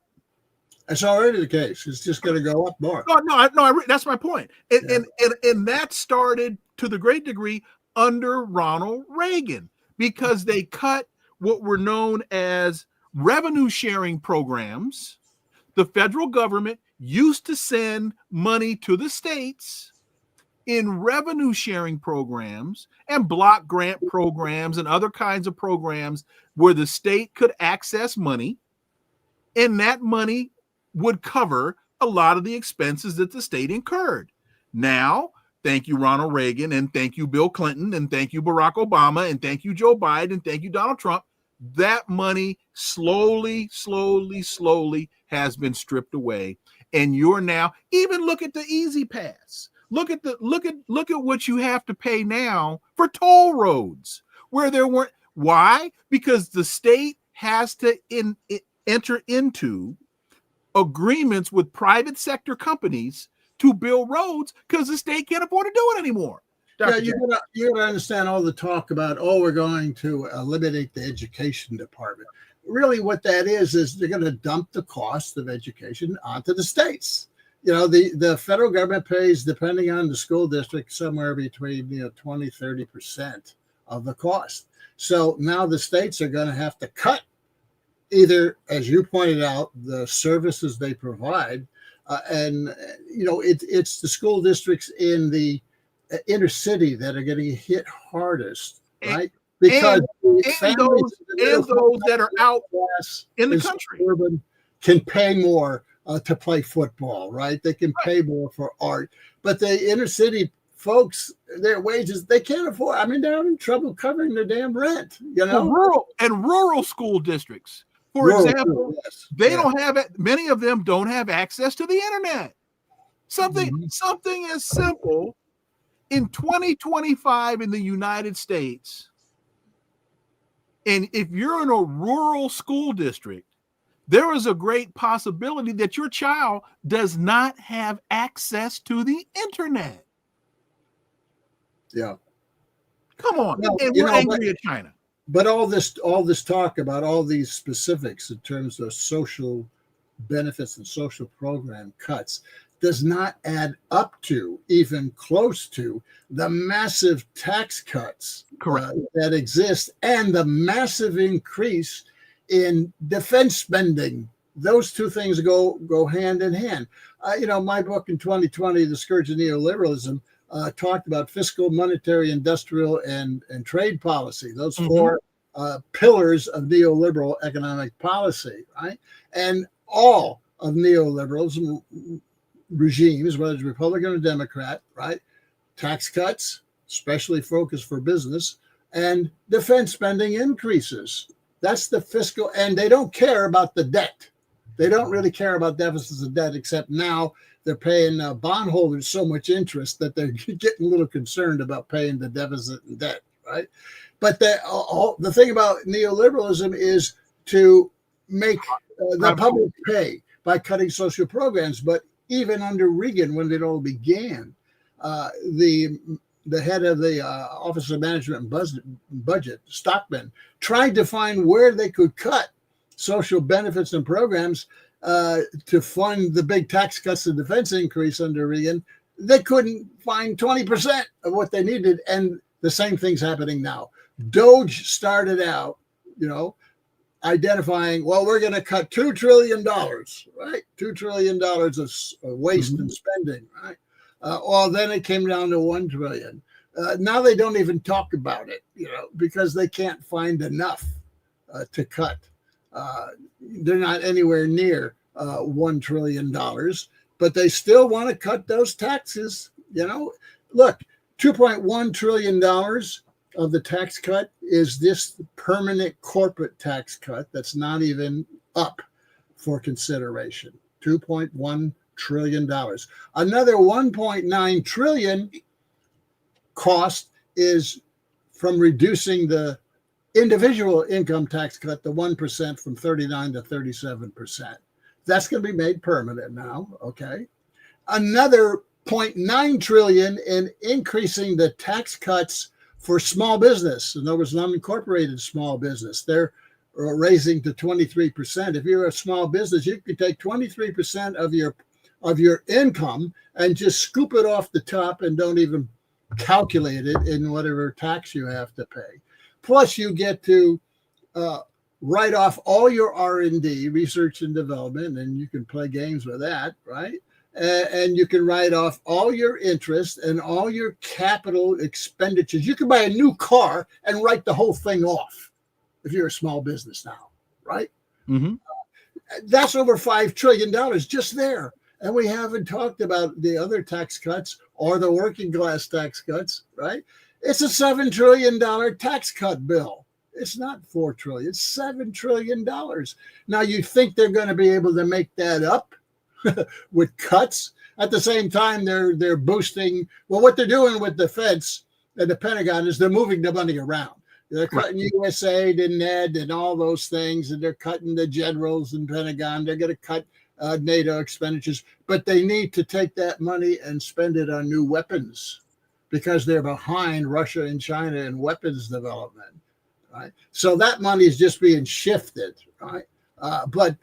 That's already the case. It's just going to go up more. No, that's my point. And that started to the great degree under Ronald Reagan, because they cut what were known as revenue sharing programs. The federal government used to send money to the states in revenue sharing programs and block grant programs and other kinds of programs where the state could access money, and that money would cover a lot of the expenses that the state incurred. Now, thank you, Ronald Reagan, and thank you, Bill Clinton, and thank you, Barack Obama, and thank you, Joe Biden, and thank you, Donald Trump. That money slowly has been stripped away. And you're now, even look at the Easy Pass. Look at what you have to pay now for toll roads, where there weren't. Why? Because the state has to enter into agreements with private sector companies to build roads, because the state can't afford to do it anymore. Yeah, you gotta understand all the talk about, we're going to eliminate the education department. Really what that is they're going to dump the cost of education onto the states. The federal government pays, depending on the school district, somewhere between 20-30% of the cost. So now the states are going to have to cut either, as you pointed out, the services they provide, and it's the school districts in the inner city that are getting hit hardest, right? Because those that are out in the country can pay more to play football, right? They can pay more for art, but the inner city folks, their wages, they can't afford. I mean, they're having trouble covering their damn rent, you know? Rural school districts, for example, they don't have it. Many of them don't have access to the internet. Something as simple in 2025 in the United States. And if you're in a rural school district, there is a great possibility that your child does not have access to the internet. Yeah. Come on. And we're angry at China. But all this talk about all these specifics in terms of social benefits and social program cuts does not add up to, even close to, the massive tax cuts that exist and the massive increase in defense spending. Those two things go hand in hand. My book in 2020, The Scourge of Neoliberalism, talked about fiscal, monetary, industrial, and trade policy. Those four pillars of neoliberal economic policy, right? And all of neoliberalism regimes, whether it's Republican or Democrat, right? Tax cuts, especially focused for business, and defense spending increases. That's the fiscal, and they don't care about the debt. They don't really care about deficits of debt, except now they're paying bondholders so much interest that they're getting a little concerned about paying the deficit and debt, right? But the thing about neoliberalism is to make the public pay by cutting social programs. But even under Reagan, when it all began, the head of the Office of Management and Budget, Stockman, tried to find where they could cut social benefits and programs to fund the big tax cuts and defense increase under Reagan. They couldn't find 20% of what they needed. And the same thing's happening now. Doge started out, identifying, well, we're going to cut $2 trillion, right? $2 trillion of waste and spending, right? Then it came down to 1 trillion. Now they don't even talk about it, because they can't find enough to cut. They're not anywhere near $1 trillion, but they still want to cut those taxes. Look, $2.1 trillion of the tax cut is this permanent corporate tax cut that's not even up for consideration. $2.1 trillion. Another 1.9 trillion cost is from reducing the individual income tax cut, the 1% from 39 to 37%. That's going to be made permanent now, okay? Another 0.9 trillion in increasing the tax cuts for small business. In other words, non-incorporated small business. They're raising to 23%. If you're a small business, you can take 23% of your income and just scoop it off the top and don't even calculate it in whatever tax you have to pay. Plus, you get to write off all your R&D, research and development, and you can play games with that, right? And you can write off all your interest and all your capital expenditures. You can buy a new car and write the whole thing off if you're a small business now, right? That's over $5 trillion just there. And we haven't talked about the other tax cuts or the working class tax cuts, right? It's a $7 trillion tax cut bill. It's not $4 trillion, it's $7 trillion. Now you think they're going to be able to make that up with cuts? At the same time, they're boosting. Well, what they're doing with defense and the Pentagon is they're moving the money around. They're cutting USAID and NED and all those things, and they're cutting the generals and Pentagon. They're going to cut NATO expenditures, but they need to take that money and spend it on new weapons because they're behind Russia and China in weapons development, right? So that money is just being shifted, right? But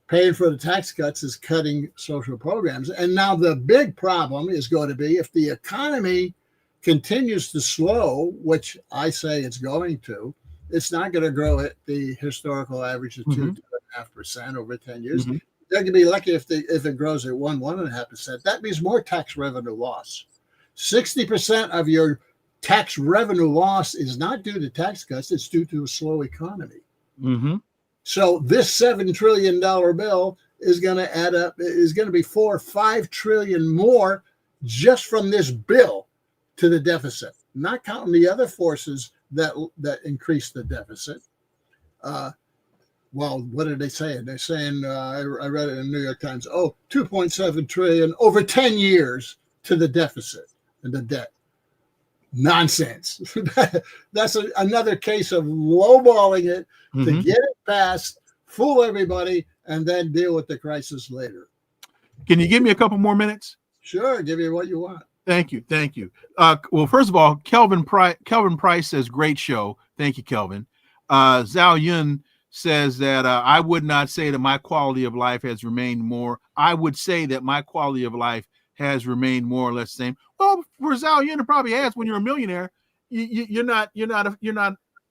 paying for the tax cuts is cutting social programs. And now the big problem is going to be if the economy continues to slow, which I say it's going to, it's not going to grow at the historical average of 2.5% over 10 years. They're going to be lucky if it grows at 1.5%. That means more tax revenue loss. 60% of your tax revenue loss is not due to tax cuts, it's due to a slow economy. So this $7 trillion bill is going to add up, is going to be 4 or 5 trillion more just from this bill to the deficit, not counting the other forces that increase the deficit. Well, what are they saying? They're saying, I read it in the New York Times, 2.7 trillion over 10 years to the deficit and the debt. Nonsense. That's another case of lowballing it to get it passed, fool everybody, and then deal with the crisis later. Can you give me a couple more minutes? Sure, give you what you want. Thank you. Well, first of all, Kelvin Price says, great show. Thank you, Kelvin. Zhao Yun says that I would not say that my quality of life has remained more. I would say that my quality of life has remained more or less the same. Well, for Zhao Yun, it probably has. When you're a millionaire, you're not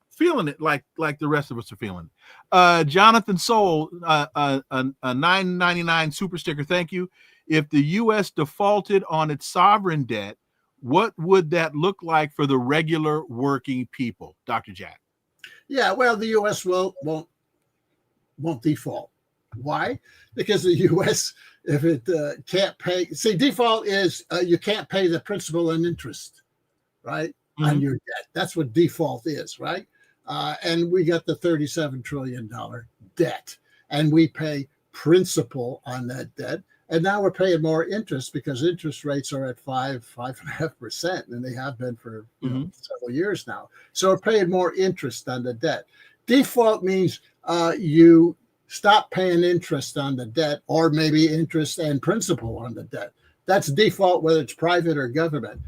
feeling it like the rest of us are feeling. Jonathan Soul, a $9.99 super sticker. Thank you. If the U.S. defaulted on its sovereign debt, what would that look like for the regular working people, Dr. Jack? Yeah, well, the U.S. won't default. Why? Because the U.S., if it can't pay, default is you can't pay the principal and interest, right, on your debt. That's what default is, right? And we got the $37 trillion debt, and we pay principal on that debt. And now we're paying more interest because interest rates are at 5.5%, and they have been for several years now. So we're paying more interest on the debt. Default means you stop paying interest on the debt, or maybe interest and principal on the debt. That's default, whether it's private or government.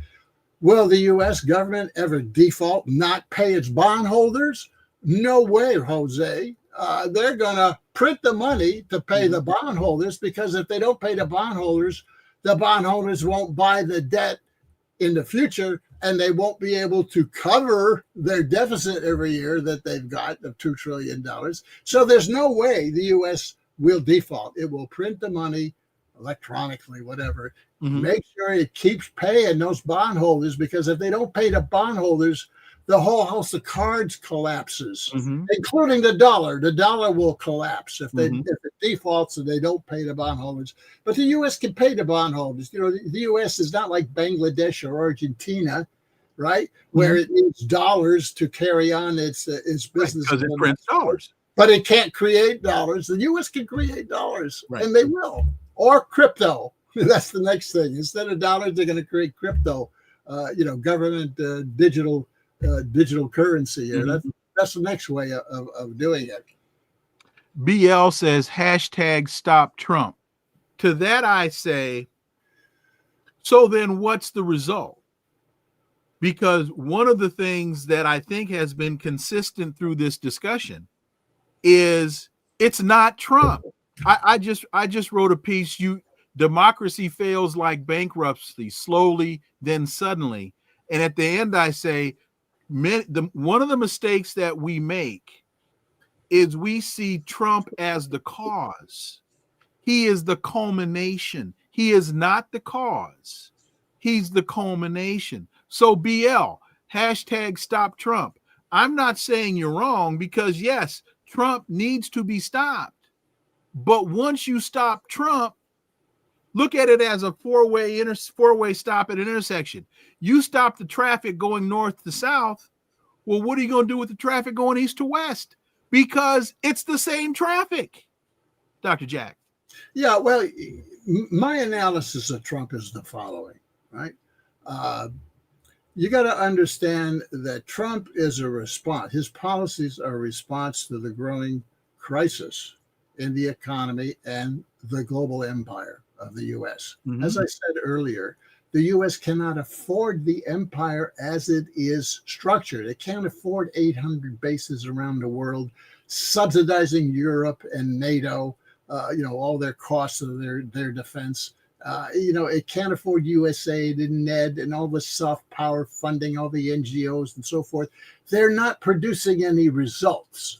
Will the U.S. government ever default, not pay its bondholders? No way, Jose. They're going to print the money to pay the bondholders, because if they don't pay the bondholders won't buy the debt in the future, and they won't be able to cover their deficit every year that they've got of $2 trillion. So there's no way the U.S. will default. It will print the money electronically, whatever. Make sure it keeps paying those bondholders, because if they don't pay the bondholders, the whole house of cards collapses, including the dollar. The dollar will collapse if it defaults and they don't pay the bondholders. But the U.S. can pay the bondholders. The U.S. is not like Bangladesh or Argentina, right, where it needs dollars to carry on its business. Because it prints dollars. But it can't create dollars. The U.S. can create dollars, and they will. Or crypto. That's the next thing. Instead of dollars, they're going to create crypto, government digital currency. That's the next way of doing it. BL says #stop Trump. To that I say, so then what's the result? Because one of the things that I think has been consistent through this discussion is it's not Trump. I just wrote a piece. Democracy fails like bankruptcy, slowly, then suddenly. And at the end, I say, one of the mistakes that we make is we see Trump as the cause. He is the culmination. He is not the cause. He's the culmination. So BL, #stop Trump. I'm not saying you're wrong, because yes, Trump needs to be stopped. But once you stop Trump, look at it as a four-way stop at an intersection. You stop the traffic going north to south. Well, what are you going to do with the traffic going east to west? Because it's the same traffic. Dr. Jack. Yeah, well, my analysis of Trump is the following, right? You got to understand that Trump is a response. His policies are a response to the growing crisis in the economy and the global empire of the U.S. As I said earlier, the U.S. cannot afford the empire as it is structured. It can't afford 800 bases around the world, subsidizing Europe and NATO, all their costs of their defense. It can't afford USAID and NED and all the soft power funding, all the NGOs and so forth. They're not producing any results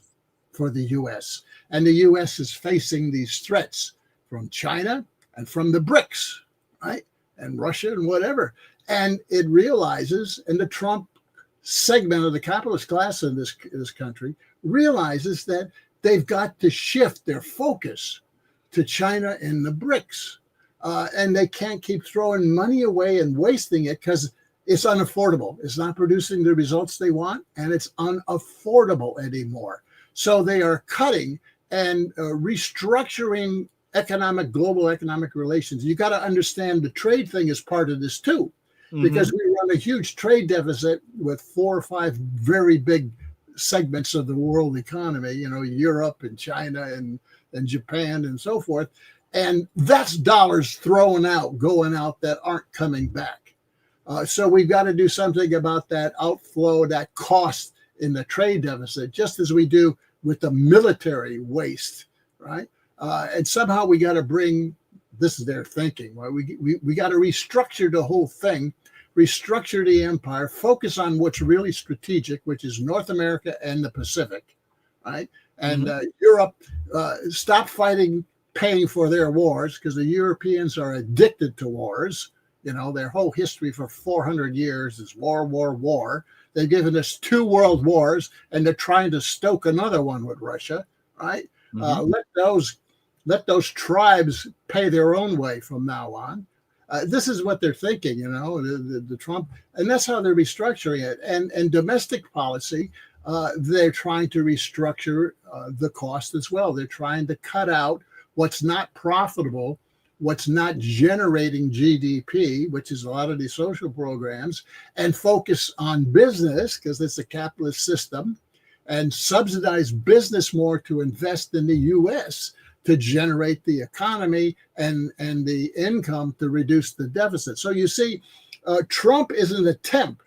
for the U.S. And the U.S. is facing these threats from China and from the BRICS, right? And Russia and whatever. And it realizes, and the Trump segment of the capitalist class in this country realizes that they've got to shift their focus to China and the BRICS. And they can't keep throwing money away and wasting it because it's unaffordable. It's not producing the results they want, and it's unaffordable anymore. So they are cutting and restructuring global economic relations. You got to understand the trade thing is part of this too, because we run a huge trade deficit with 4 or 5 very big segments of the world economy, Europe and China and Japan and so forth. And that's dollars going out that aren't coming back. So we've got to do something about that outflow, that cost in the trade deficit, just as we do with the military waste, right? And somehow we got to bring, this is their thinking, right? We got to restructure the whole thing, restructure the empire, focus on what's really strategic, which is North America and the Pacific, right? And Europe, stop paying for their wars, because the Europeans are addicted to wars. Their whole history for 400 years is war, war, war. They've given us 2 world wars, and they're trying to stoke another one with Russia, right? Let those tribes pay their own way from now on. This is what they're thinking, the Trump, and that's how they're restructuring it. And domestic policy, they're trying to restructure the cost as well. They're trying to cut out what's not profitable, what's not generating GDP, which is a lot of these social programs, and focus on business, because it's a capitalist system, and subsidize business more to invest in the U.S. to generate the economy and the income to reduce the deficit. So you see, Trump is an attempt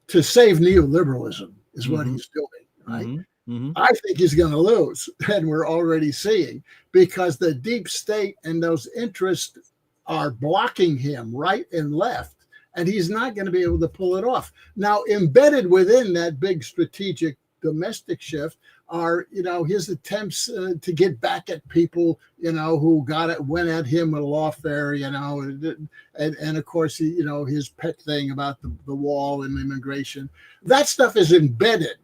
to save neoliberalism, is what he's doing, right? I think he's going to lose, and we're already seeing, because the deep state and those interests are blocking him right and left, and he's not going to be able to pull it off. Now, embedded within that big strategic domestic shift are, his attempts to get back at people, who went at him with lawfare, and of course, his pet thing about the wall and immigration. That stuff is embedded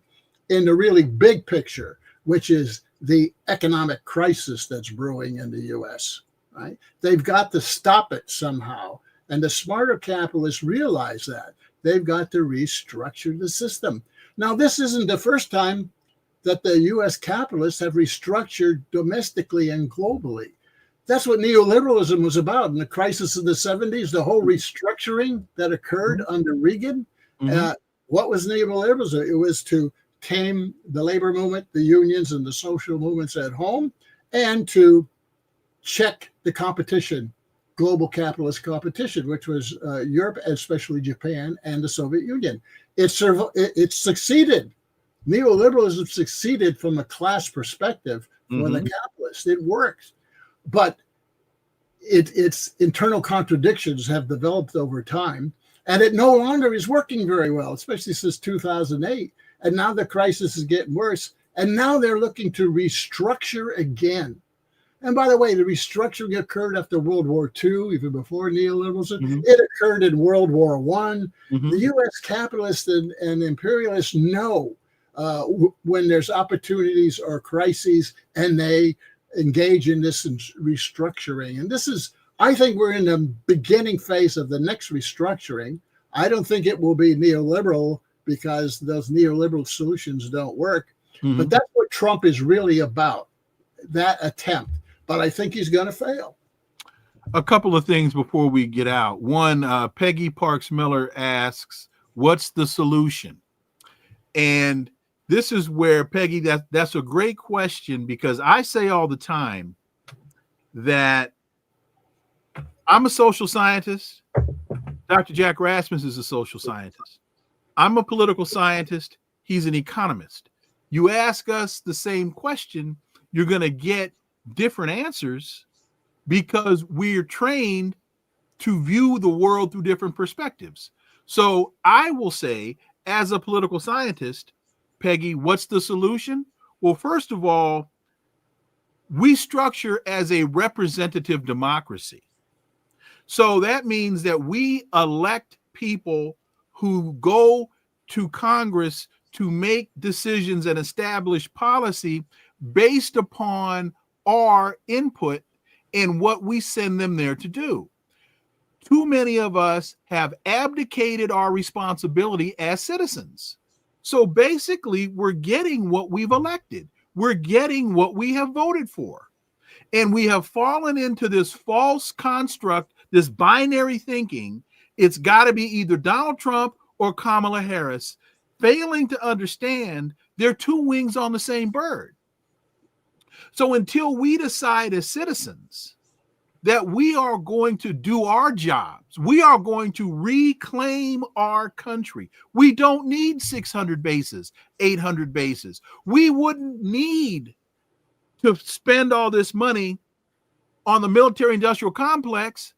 in the really big picture, which is the economic crisis that's brewing in the U.S., right? They've got to stop it somehow. And the smarter capitalists realize that. They've got to restructure the system. Now, this isn't the first time that the U.S. capitalists have restructured domestically and globally. That's what neoliberalism was about in the crisis of the 70s, the whole restructuring that occurred under Reagan. What was neoliberalism? It was to tame the labor movement, the unions, and the social movements at home, and to check the competition, global capitalist competition, which was Europe, especially Japan, and the Soviet Union. It succeeded. Neoliberalism succeeded from a class perspective for the capitalists. It worked. But its internal contradictions have developed over time, and it no longer is working very well, especially since 2008. And now the crisis is getting worse. And now they're looking to restructure again. And by the way, the restructuring occurred after World War II, even before neoliberalism. It occurred in World War I. The U.S. capitalists and imperialists know when there's opportunities or crises, and they engage in this restructuring. And this is, I think we're in the beginning phase of the next restructuring. I don't think it will be neoliberal, because those neoliberal solutions don't work. But that's what Trump is really about, that attempt. But I think he's going to fail. A couple of things before we get out. One, Peggy Parks Miller asks, what's the solution? And this is where, Peggy, that's a great question, because I say all the time that I'm a social scientist. Dr. Jack Rasmus is a social scientist. I'm a political scientist. He's an economist. You ask us the same question, you're going to get different answers, because we're trained to view the world through different perspectives. So I will say, as a political scientist, Peggy, what's the solution? Well, first of all, we structure as a representative democracy. So that means that we elect people who go to Congress to make decisions and establish policy based upon our input and what we send them there to do. Too many of us have abdicated our responsibility as citizens. So basically, we're getting what we've elected. We're getting what we have voted for. And we have fallen into this false construct, this binary thinking. It's got to be either Donald Trump or Kamala Harris, failing to understand they're two wings on the same bird. So until we decide as citizens that we are going to do our jobs, we are going to reclaim our country. We don't need 600 bases, 800 bases. We wouldn't need to spend all this money on the military industrial complex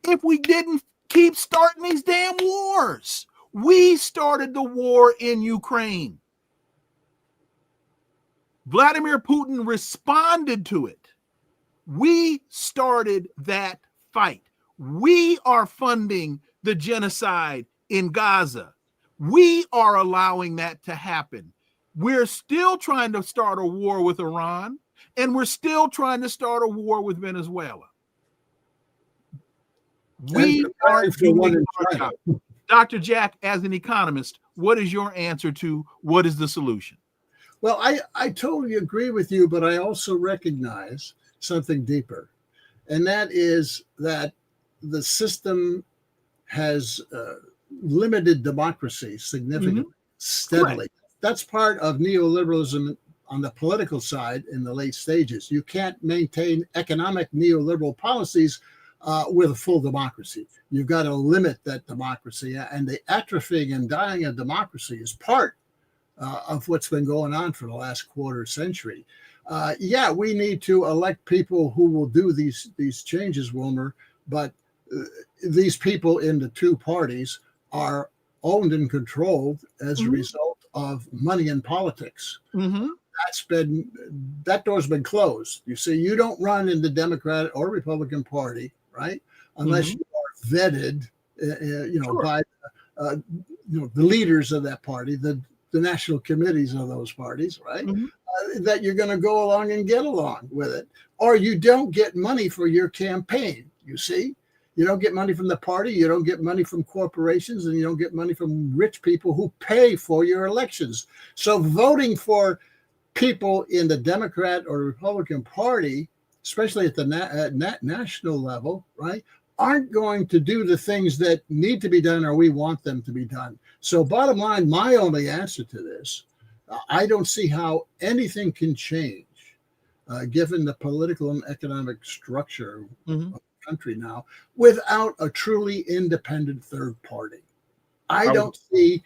if we didn't keep starting these damn wars. We started the war in Ukraine. Vladimir Putin responded to it. We started that fight. We are funding the genocide in Gaza. We are allowing that to happen. We're still trying to start a war with Iran, and we're still trying to start a war with Venezuela. We are doing our job. Dr. Jack, as an economist, what is your answer to what is the solution? Well, I totally agree with you, but I also recognize something deeper. And that is that the system has limited democracy significantly, steadily. Correct. That's part of neoliberalism on the political side in the late stages. You can't maintain economic neoliberal policies with a full democracy. You've got to limit that democracy. And the atrophying and dying of democracy is part of what's been going on for the last quarter century. Yeah, we need to elect people who will do these changes, Wilmer, but these people in the two parties are owned and controlled as a result of money in politics. Mm-hmm. That door's been closed. You see, you don't run in the Democratic or Republican Party, right? Unless you are vetted, sure, by the leaders of that party, the national committees of those parties, right? That you're going to go along and get along with it, or you don't get money for your campaign. You see, you don't get money from the party, you don't get money from corporations, and you don't get money from rich people who pay for your elections. So voting for people in the Democrat or Republican Party, especially at the national level, right, aren't going to do the things that need to be done or we want them to be done. So bottom line, my only answer to this, I don't see how anything can change given the political and economic structure of the country now without a truly independent third party. I don't see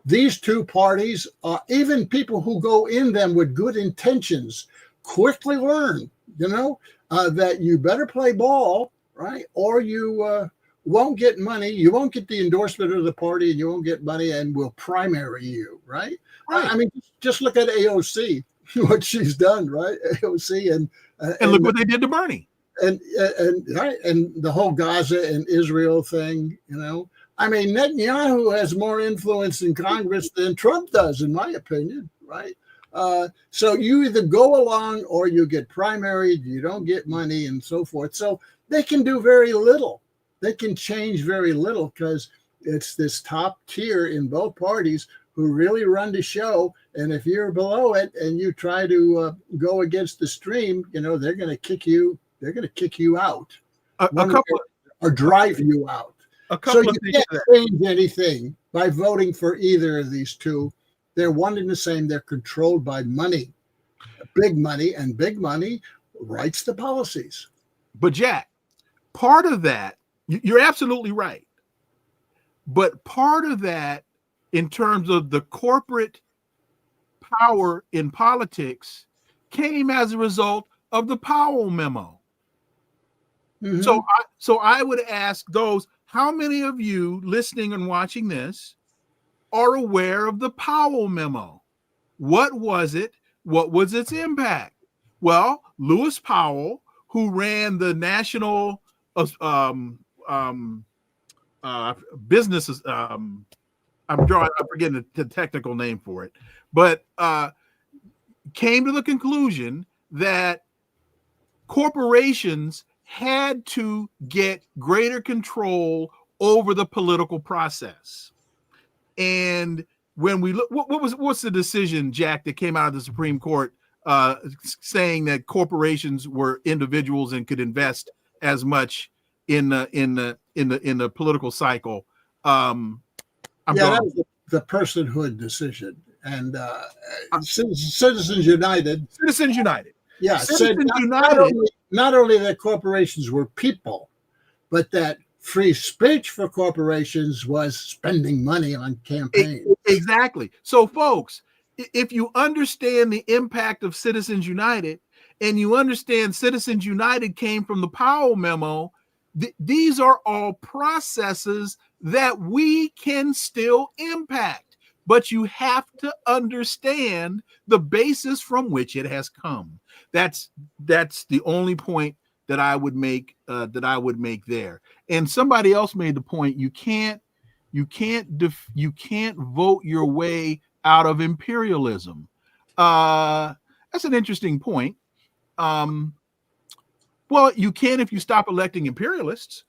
these two parties, even people who go in them with good intentions, quickly learn, that you better play ball, right? Or you won't get money. You won't get the endorsement of the party, and you won't get money, and will primary you, right? I mean, just look at AOC, what she's done, right? AOC and look what they did to Bernie, and the whole Gaza and Israel thing, I mean, Netanyahu has more influence in Congress than Trump does, in my opinion, right? So you either go along or you get primaried, you don't get money and so forth. So they can do very little. They can change very little because it's this top tier in both parties who really run the show. And if you're below it and you try to go against the stream, they're going to kick you. They're going to kick you out or drive you out. So you can't change anything by voting for either of these two. They're one and the same. They're controlled by money, big money, and big money writes the policies. But Jack, part of that, you're absolutely right. But part of that, in terms of the corporate power in politics, came as a result of the Powell memo. So I would ask those, how many of you listening and watching this are aware of the Powell memo? What was it? What was its impact? Well, Lewis Powell, who ran the national businesses, I'm forgetting the technical name for it, but came to the conclusion that corporations had to get greater control over the political process. And when we look, what's the decision, Jack, that came out of the Supreme Court saying that corporations were individuals and could invest as much in the political cycle? That was the personhood decision, and Citizens United. Yeah, Citizens United. Not only that corporations were people, but that free speech for corporations was spending money on campaigns. Exactly. So, folks, if you understand the impact of Citizens United, and you understand Citizens United came from the Powell memo, these are all processes that we can still impact, but you have to understand the basis from which it has come. That's the only point that I would make there. And somebody else made the point: you can't vote your way out of imperialism. That's an interesting point. Well, you can if you stop electing imperialists.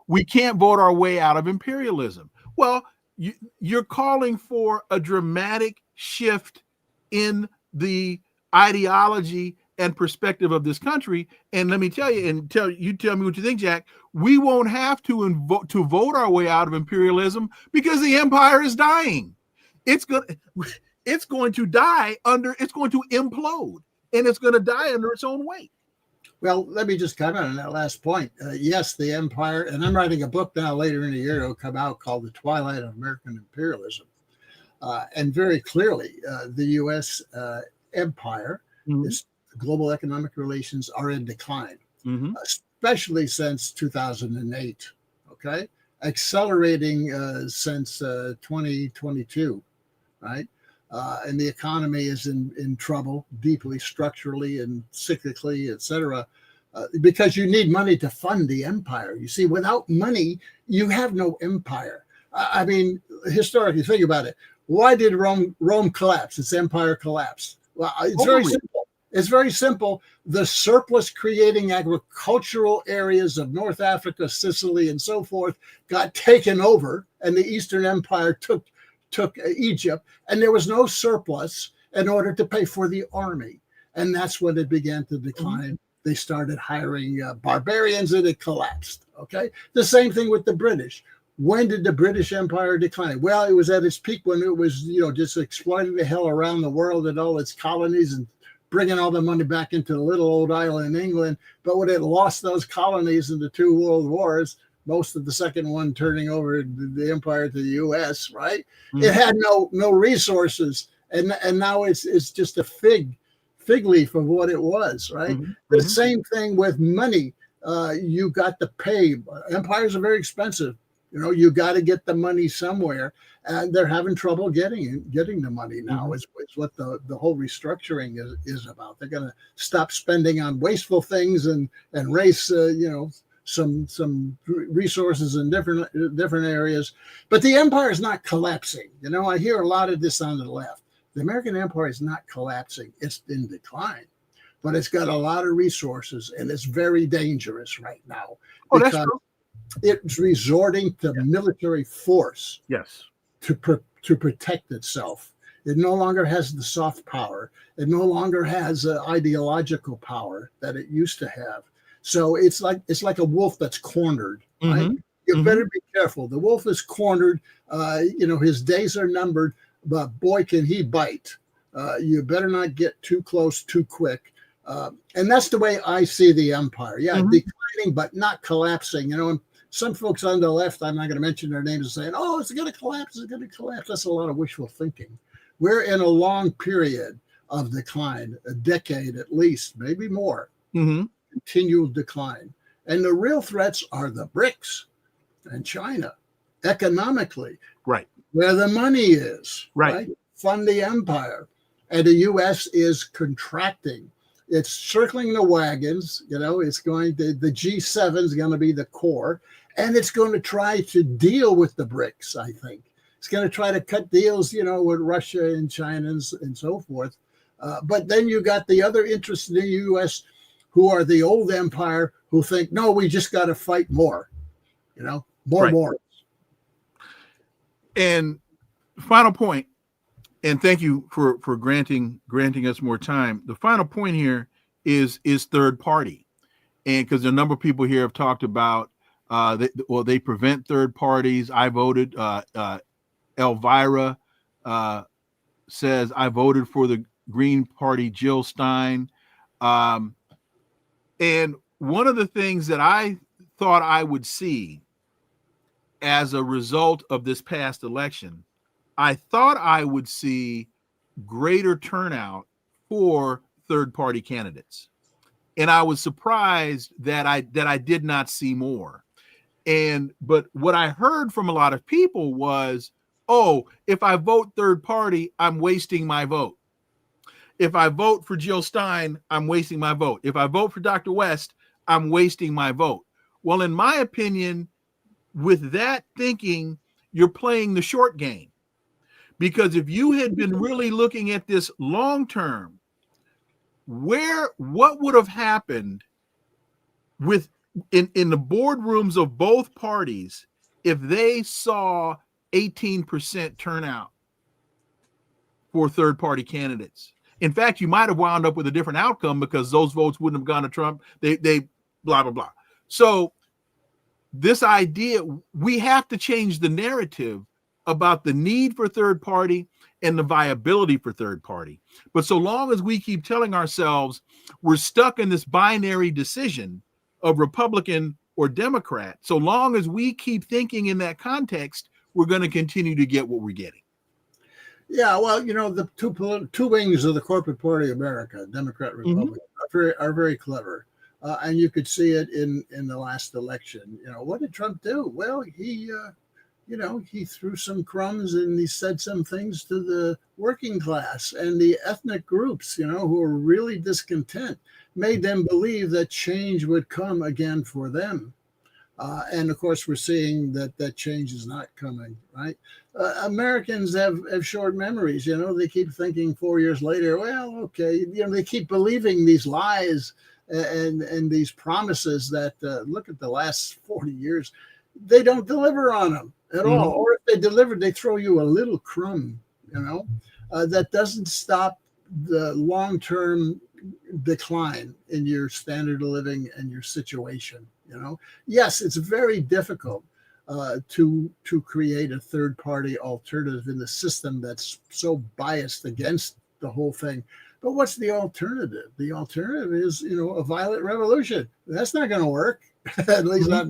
We can't vote our way out of imperialism. Well, you're calling for a dramatic shift in the ideology and perspective of this country. And let me tell you, and tell me what you think, Jack. We won't have to vote our way out of imperialism because the empire is dying. It's going to die it's going to implode, and it's going to die under its own weight. Well, let me just comment on that last point. Yes, the empire, and I'm writing a book now later in the year, it'll come out, called The Twilight of American Imperialism. And very clearly, the U.S. empire, global economic relations are in decline, especially since 2008, okay? Accelerating since 2022, right? And the economy is in trouble, deeply structurally and cyclically, et cetera, because you need money to fund the empire. You see, without money, you have no empire. I mean, historically, think about it. Why did Rome collapse? Its empire collapsed. Well, it's very simple. It's very simple. The surplus creating agricultural areas of North Africa, Sicily, and so forth got taken over, and the Eastern Empire took Egypt, and there was no surplus in order to pay for the army. And that's when it began to decline. They started hiring barbarians, and it collapsed. Okay. The same thing with the British. When did the British Empire decline? Well, it was at its peak when it was, just exploiting the hell around the world and all its colonies and bringing all the money back into the little old island in England. But when it lost those colonies in the 2 world wars, most of the second one turning over the empire to the U.S., right? It had no resources, and now it's just a fig leaf of what it was, right? The same thing with money. You got to pay. Empires are very expensive. You got to get the money somewhere, and they're having trouble getting the money now. It's what the whole restructuring is about. They're going to stop spending on wasteful things and raise some resources in different areas. But the empire is not collapsing. I hear a lot of this on the left. The American empire is not collapsing. It's in decline, but it's got a lot of resources, and it's very dangerous right now. That's true. It's resorting to military force to protect itself. It no longer has the soft power. It no longer has ideological power that it used to have. So it's like a wolf that's cornered, right? You better be careful. The wolf is cornered. His days are numbered, but boy, can he bite. You better not get too close too quick. And that's the way I see the empire. Declining, but not collapsing. And some folks on the left, I'm not going to mention their names, are saying, "Oh, it's going to collapse. It's going to collapse." That's a lot of wishful thinking. We're in a long period of decline, a decade at least, maybe more. Continual decline. And the real threats are the BRICS and China economically, right? Where the money is, right? Fund the empire. And the U.S. is contracting. It's circling the wagons. It's going to, the G7 is going to be the core, and it's going to try to deal with the BRICS, I think. It's going to try to cut deals, with Russia and China and so forth. But then you got the other interests in the U.S. who are the old empire who think, no, we just got to fight more, more. And final point, and thank you for granting us more time. The final point here is third party, and because a number of people here have talked about they prevent third parties. I voted. Elvira says I voted for the Green Party. Jill Stein, and one of the things that I thought I would see as a result of this past election, I thought I would see greater turnout for third-party candidates. And I was surprised that I did not see more. But what I heard from a lot of people was, oh, if I vote third party, I'm wasting my vote. If I vote for Jill Stein, I'm wasting my vote. If I vote for Dr. West, I'm wasting my vote. Well, in my opinion, with that thinking, you're playing the short game. Because if you had been really looking at this long term, what would have happened with in the boardrooms of both parties if they saw 18% turnout for third-party candidates? In fact, you might have wound up with a different outcome because those votes wouldn't have gone to Trump. They blah, blah, blah. So this idea, we have to change the narrative about the need for third party and the viability for third party. But so long as we keep telling ourselves we're stuck in this binary decision of Republican or Democrat, so long as we keep thinking in that context, we're going to continue to get what we're getting. Yeah, well, the two wings of the corporate party of America, Democrat, Republican, are very clever. And you could see it in the last election. What did Trump do? Well, he threw some crumbs and he said some things to the working class and the ethnic groups, who were really discontent, made them believe that change would come again for them. And of course, we're seeing that change is not coming, right? Americans have short memories, they keep thinking 4 years later, well, okay, they keep believing these lies and these promises that, look at the last 40 years, they don't deliver on them at all. Or if they deliver, they throw you a little crumb, that doesn't stop the long-term decline in your standard of living and your situation. Yes, it's very difficult to create a third-party alternative in the system that's so biased against the whole thing. But what's the alternative? The alternative is, a violent revolution. That's not going to work, at least not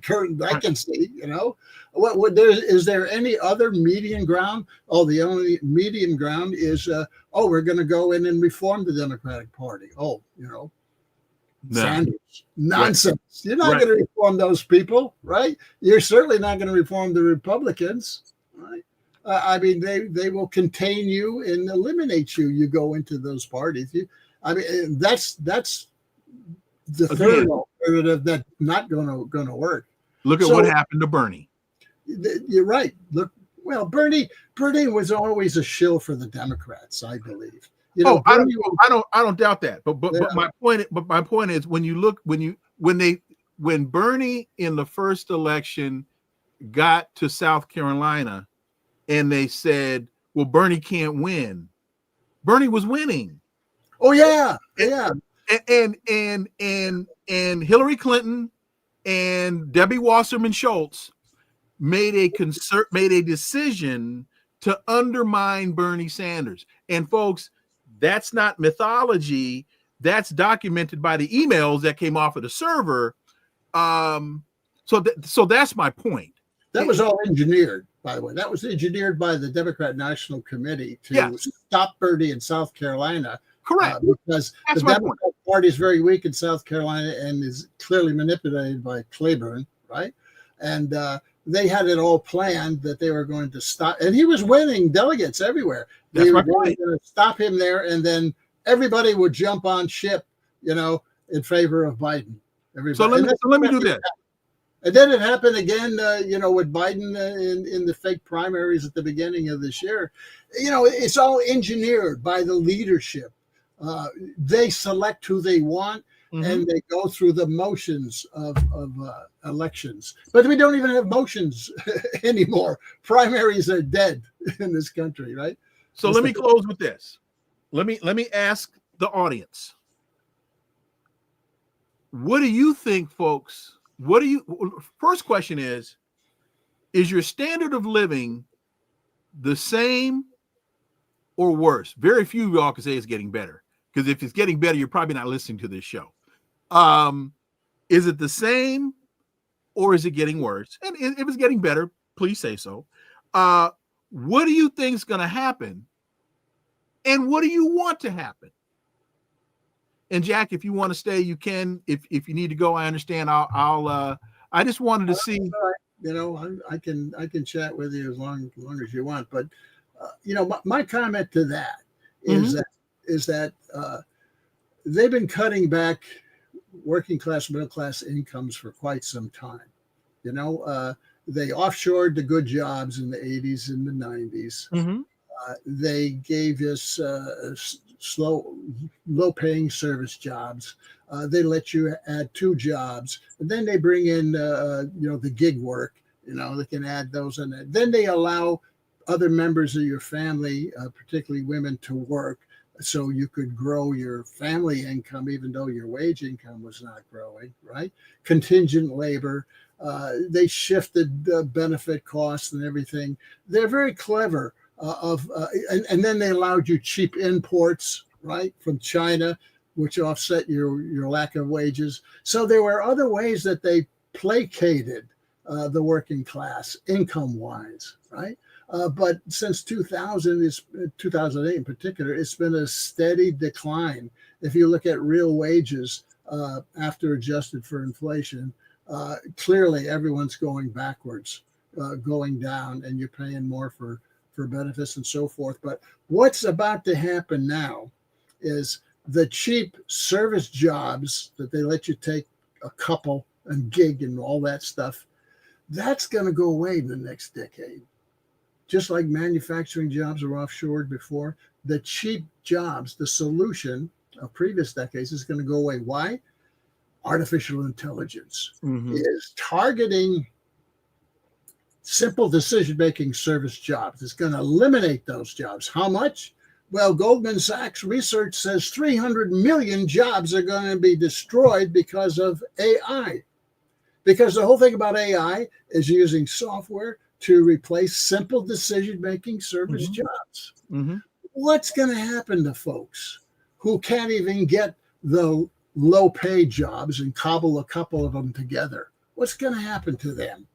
current I can see. Is there any other median ground? Oh, the only median ground is, we're going to go in and reform the Democratic Party. No. Sanders. Nonsense. Right. You're not going to reform those people, right? You're certainly not going to reform the Republicans, right? They will contain you and eliminate you. You go into those parties. That's the third alternative that's not going to work. Look at what happened to Bernie. You're right. Bernie was always a shill for the Democrats, I believe. I don't doubt that. But my point is when Bernie in the first election got to South Carolina and they said, well, Bernie can't win. Bernie was winning. Oh yeah. Yeah. And Hillary Clinton and Debbie Wasserman Schultz made a decision to undermine Bernie Sanders. And folks, that's not mythology. That's documented by the emails that came off of the server. So that's my point. That was all engineered, by the way. That was engineered by the Democrat National Committee to stop Bernie in South Carolina. Correct. Because the Democrat Party is very weak in South Carolina and is clearly manipulated by Claiborne, right? And they had it all planned that they were going to stop. And he was winning delegates everywhere. They were going to stop him there, and then everybody would jump on ship, in favor of Biden. Everybody. So let me do that. And then it happened again, with Biden in the fake primaries at the beginning of this year. It's all engineered by the leadership They select who they want, Mhm. and they go through the motions of elections. But we don't even have motions anymore. Primaries are dead in this country, right? So let me close with this. Let me ask the audience. What do you think, folks? First question is your standard of living the same or worse? Very few of y'all can say it's getting better, because if it's getting better, you're probably not listening to this show. Is it the same or is it getting worse? And if it's getting better, please say so. What do you think is going to happen? And what do you want to happen? And Jack, if you want to stay, you can. If you need to go, I understand. I just wanted to see. You know, I can chat with you as long as you want. But you know, my comment to that is that they've been cutting back working class, middle class incomes for quite some time. You know, they offshored the good jobs in the 80s and the 90s. Mm-hmm. They gave us low-paying service jobs. They let you add 2 jobs, and then they bring in the gig work. You know, they can add those in. Then they allow other members of your family, particularly women, to work, so you could grow your family income, even though your wage income was not growing. Right? Contingent labor. They shifted benefit costs and everything. They're very clever. And then they allowed you cheap imports, right, from China, which offset your lack of wages. So there were other ways that they placated the working class income-wise, right? But since 2008 in particular, it's been a steady decline. If you look at real wages after adjusted for inflation, clearly everyone's going backwards, going down, and you're paying more for benefits and so forth. But what's about to happen now is the cheap service jobs that they let you take a couple and gig and all that stuff, that's going to go away in the next decade. Just like manufacturing jobs were offshored before, the cheap jobs, the solution of previous decades, is going to go away. Why? Artificial intelligence is targeting simple decision-making service jobs. It's going to eliminate those jobs. How much? Well, Goldman Sachs research says 300 million jobs are going to be destroyed because of AI. Because the whole thing about AI is using software to replace simple decision-making service jobs. What's going to happen to folks who can't even get the low-pay jobs and cobble a couple of them together? What's going to happen to them?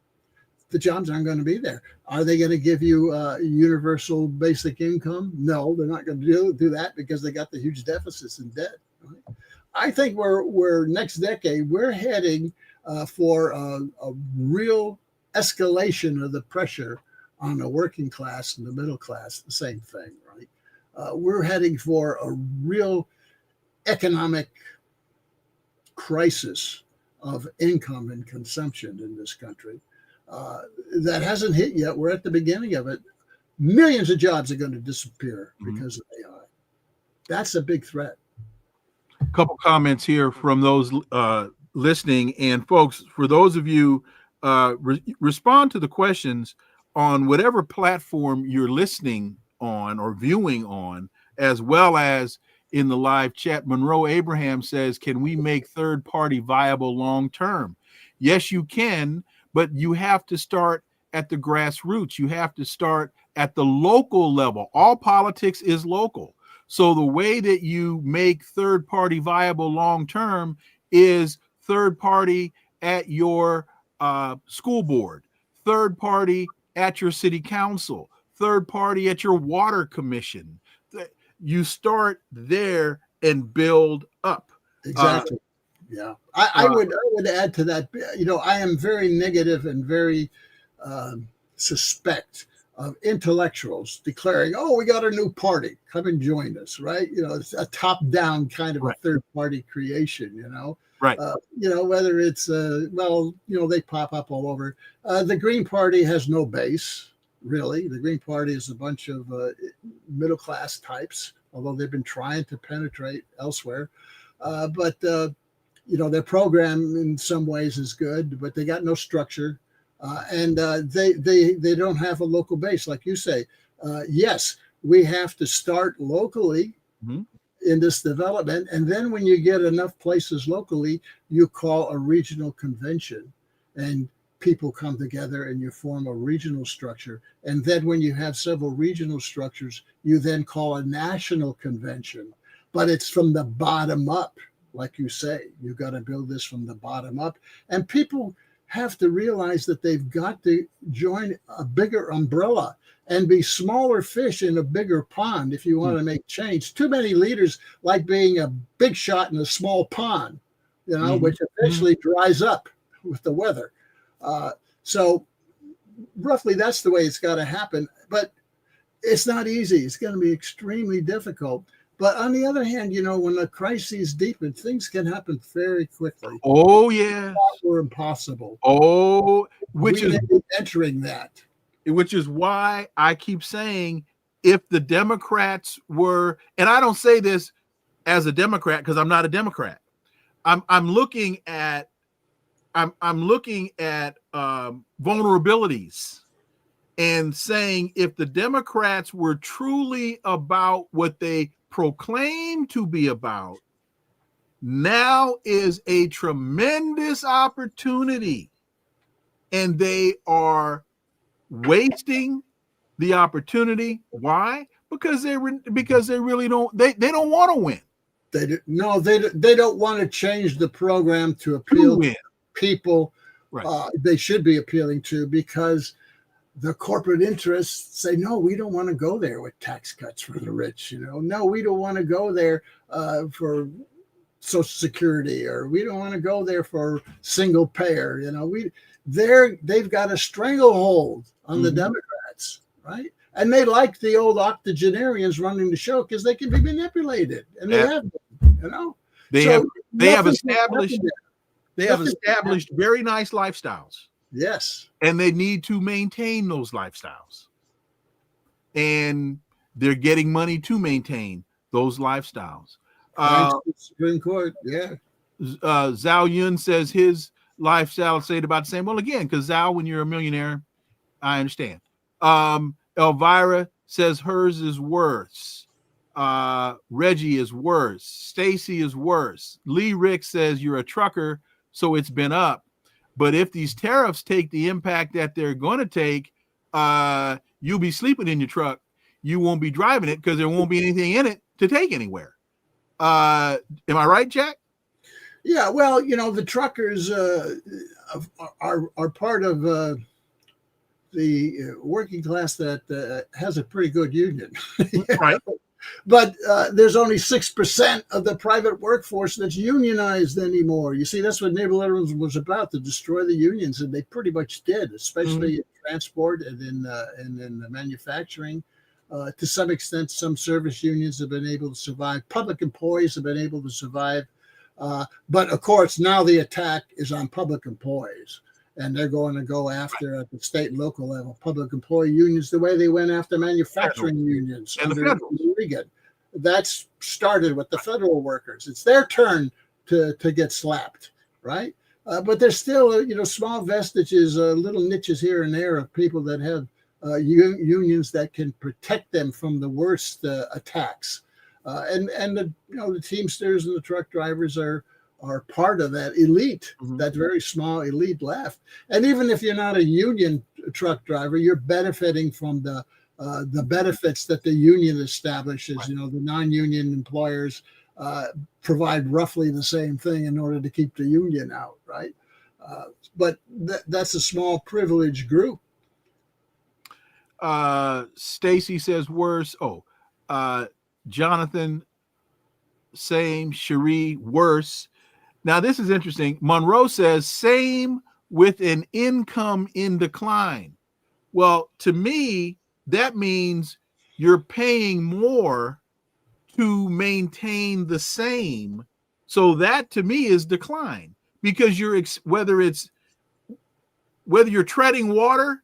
The jobs aren't going to be there. Are they going to give you universal basic income? No, they're not going to do that because they got the huge deficits and debt. Right? I think we're next decade, we're heading for a real escalation of the pressure on the working class and the middle class, the same thing, right? We're heading for a real economic crisis of income and consumption in this country. That hasn't hit yet. We're at the beginning of it. Millions of jobs are going to disappear because of AI. That's a big threat. A couple comments here from those listening. And folks, for those of you, respond to the questions on whatever platform you're listening on or viewing on, as well as in the live chat. Monroe Abraham says, can we make third party viable long term? Yes, you can. But you have to start at the grassroots. You have to start at the local level. All politics is local. So the way that you make third party viable long term is third party at your school board, third party at your city council, third party at your water commission. You start there and build up. Exactly. Yeah, I would add to that. You know, I am very negative and very suspect of intellectuals declaring, "Oh, we got a new party. Come and join us." Right? You know, it's a top-down kind of a third-party creation. You know, right? You know, whether it's they pop up all over. The Green Party has no base, really. The Green Party is a bunch of middle-class types although they've been trying to penetrate elsewhere. But their program in some ways is good, but they got no structure, and they don't have a local base, like you say. Yes, we have to start locally in this development, and then when you get enough places locally, you call a regional convention, and people come together and you form a regional structure. And then when you have several regional structures, you then call a national convention. But it's from the bottom up, like you say. You've got to build this from the bottom up. And people have to realize that they've got to join a bigger umbrella and be smaller fish in a bigger pond if you want to make change. Too many leaders like being a big shot in a small pond, which eventually dries up with the weather. So roughly that's the way it's got to happen. But it's not easy. It's going to be extremely difficult. But on the other hand, when the crises deepen, things can happen very quickly. Oh, yeah. Or impossible. Oh, which is entering that. Which is why I keep saying, if the Democrats were, and I don't say this as a Democrat because I'm not a Democrat. I'm looking at vulnerabilities and saying, if the Democrats were truly about what they proclaim to be about, now is a tremendous opportunity, and they are wasting the opportunity. Why? Because they really don't. They don't want to win. They don't want to change the program to appeal to people. Right. They should be appealing to, because the corporate interests say, no, we don't want to go there with tax cuts for the rich. No, we don't want to go there for Social Security, or we don't want to go there for single payer. They've got a stranglehold on the Democrats, right? And they like the old octogenarians running the show because they can be manipulated, and they have been, They have established very nice lifestyles. Yes. And they need to maintain those lifestyles. And they're getting money to maintain those lifestyles. Supreme Court, yeah. Zhao Yun says his lifestyle stayed about the same. Well, again, because Zhao, when you're a millionaire, I understand. Elvira says hers is worse. Reggie is worse. Stacy is worse. Lee Rick says you're a trucker, so it's been up. But if these tariffs take the impact that they're going to take, you'll be sleeping in your truck. You won't be driving it because there won't be anything in it to take anywhere. Am I right, Jack? Yeah, well, the truckers are part of the working class that has a pretty good union. Right. But there's only 6% of the private workforce that's unionized anymore. You see, that's what neoliberalism was about, to destroy the unions, and they pretty much did, especially in transport and in manufacturing. To some extent, some service unions have been able to survive. Public employees have been able to survive. But, of course, now the attack is on public employees, and they're going to go after, at the state and local level, public employee unions the way they went after manufacturing unions under Reagan. That's started with the federal workers. It's their turn to get slapped, right? But there's still, small vestiges, little niches here and there of people that have unions that can protect them from the worst attacks. And the Teamsters and the truck drivers are part of that elite, that very small elite left. And even if you're not a union truck driver, you're benefiting from the benefits that the union establishes. Right. The non-union employers provide roughly the same thing in order to keep the union out, right? But that's a small privileged group. Stacy says worse. Jonathan, same. Cherie, worse. Now, this is interesting. Monroe says, same with an income in decline. Well, to me, that means you're paying more to maintain the same. So that, to me, is decline, because whether you're treading water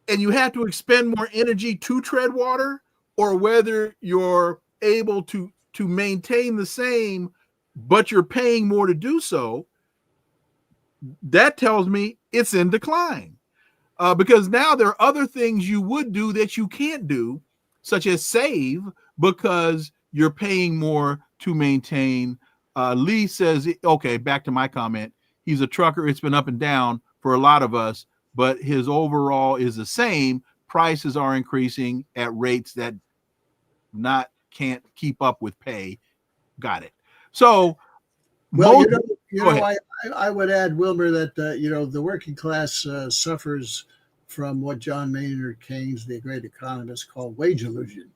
and you have to expend more energy to tread water, or whether you're able to maintain the same, but you're paying more to do so, that tells me it's in decline. Because now there are other things you would do that you can't do, such as save, because you're paying more to maintain. Lee says, okay, back to my comment. He's a trucker. It's been up and down for a lot of us, but his overall is the same. Prices are increasing at rates that can't keep up with pay. Got it. So, well, I would add, Wilmer, that the working class suffers from what John Maynard Keynes, the great economist, called wage illusion.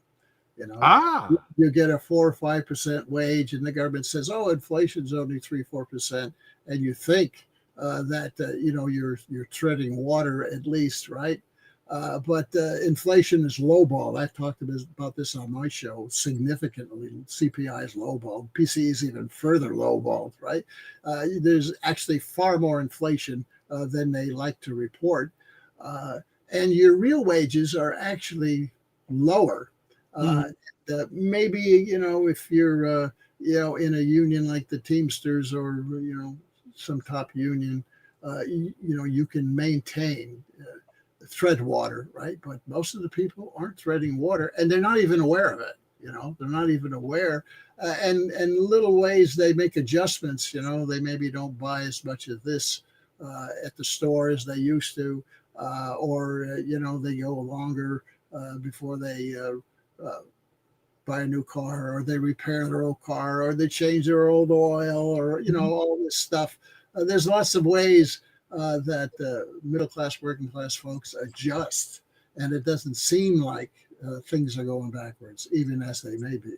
You get a 4 or 5% wage, and the government says, "Oh, inflation's only 3-4%," and you think that you're treading water at least, right? But inflation is lowball. I've talked about this on my show significantly. CPI is lowball. PCE is even further lowballed, right? There's actually far more inflation than they like to report. And your real wages are actually lower. Maybe, if you're, in a union like the Teamsters or, some top union, you can maintain thread water, right? But most of the people aren't threading water, and they're not even aware of it. They're not even aware. And little ways they make adjustments. They maybe don't buy as much of this at the store as they used to, or they go longer before they buy a new car, or they repair their old car, or they change their old oil, or all this stuff. There's lots of ways that middle class, working class folks adjust, and it doesn't seem like things are going backwards, even as they may be.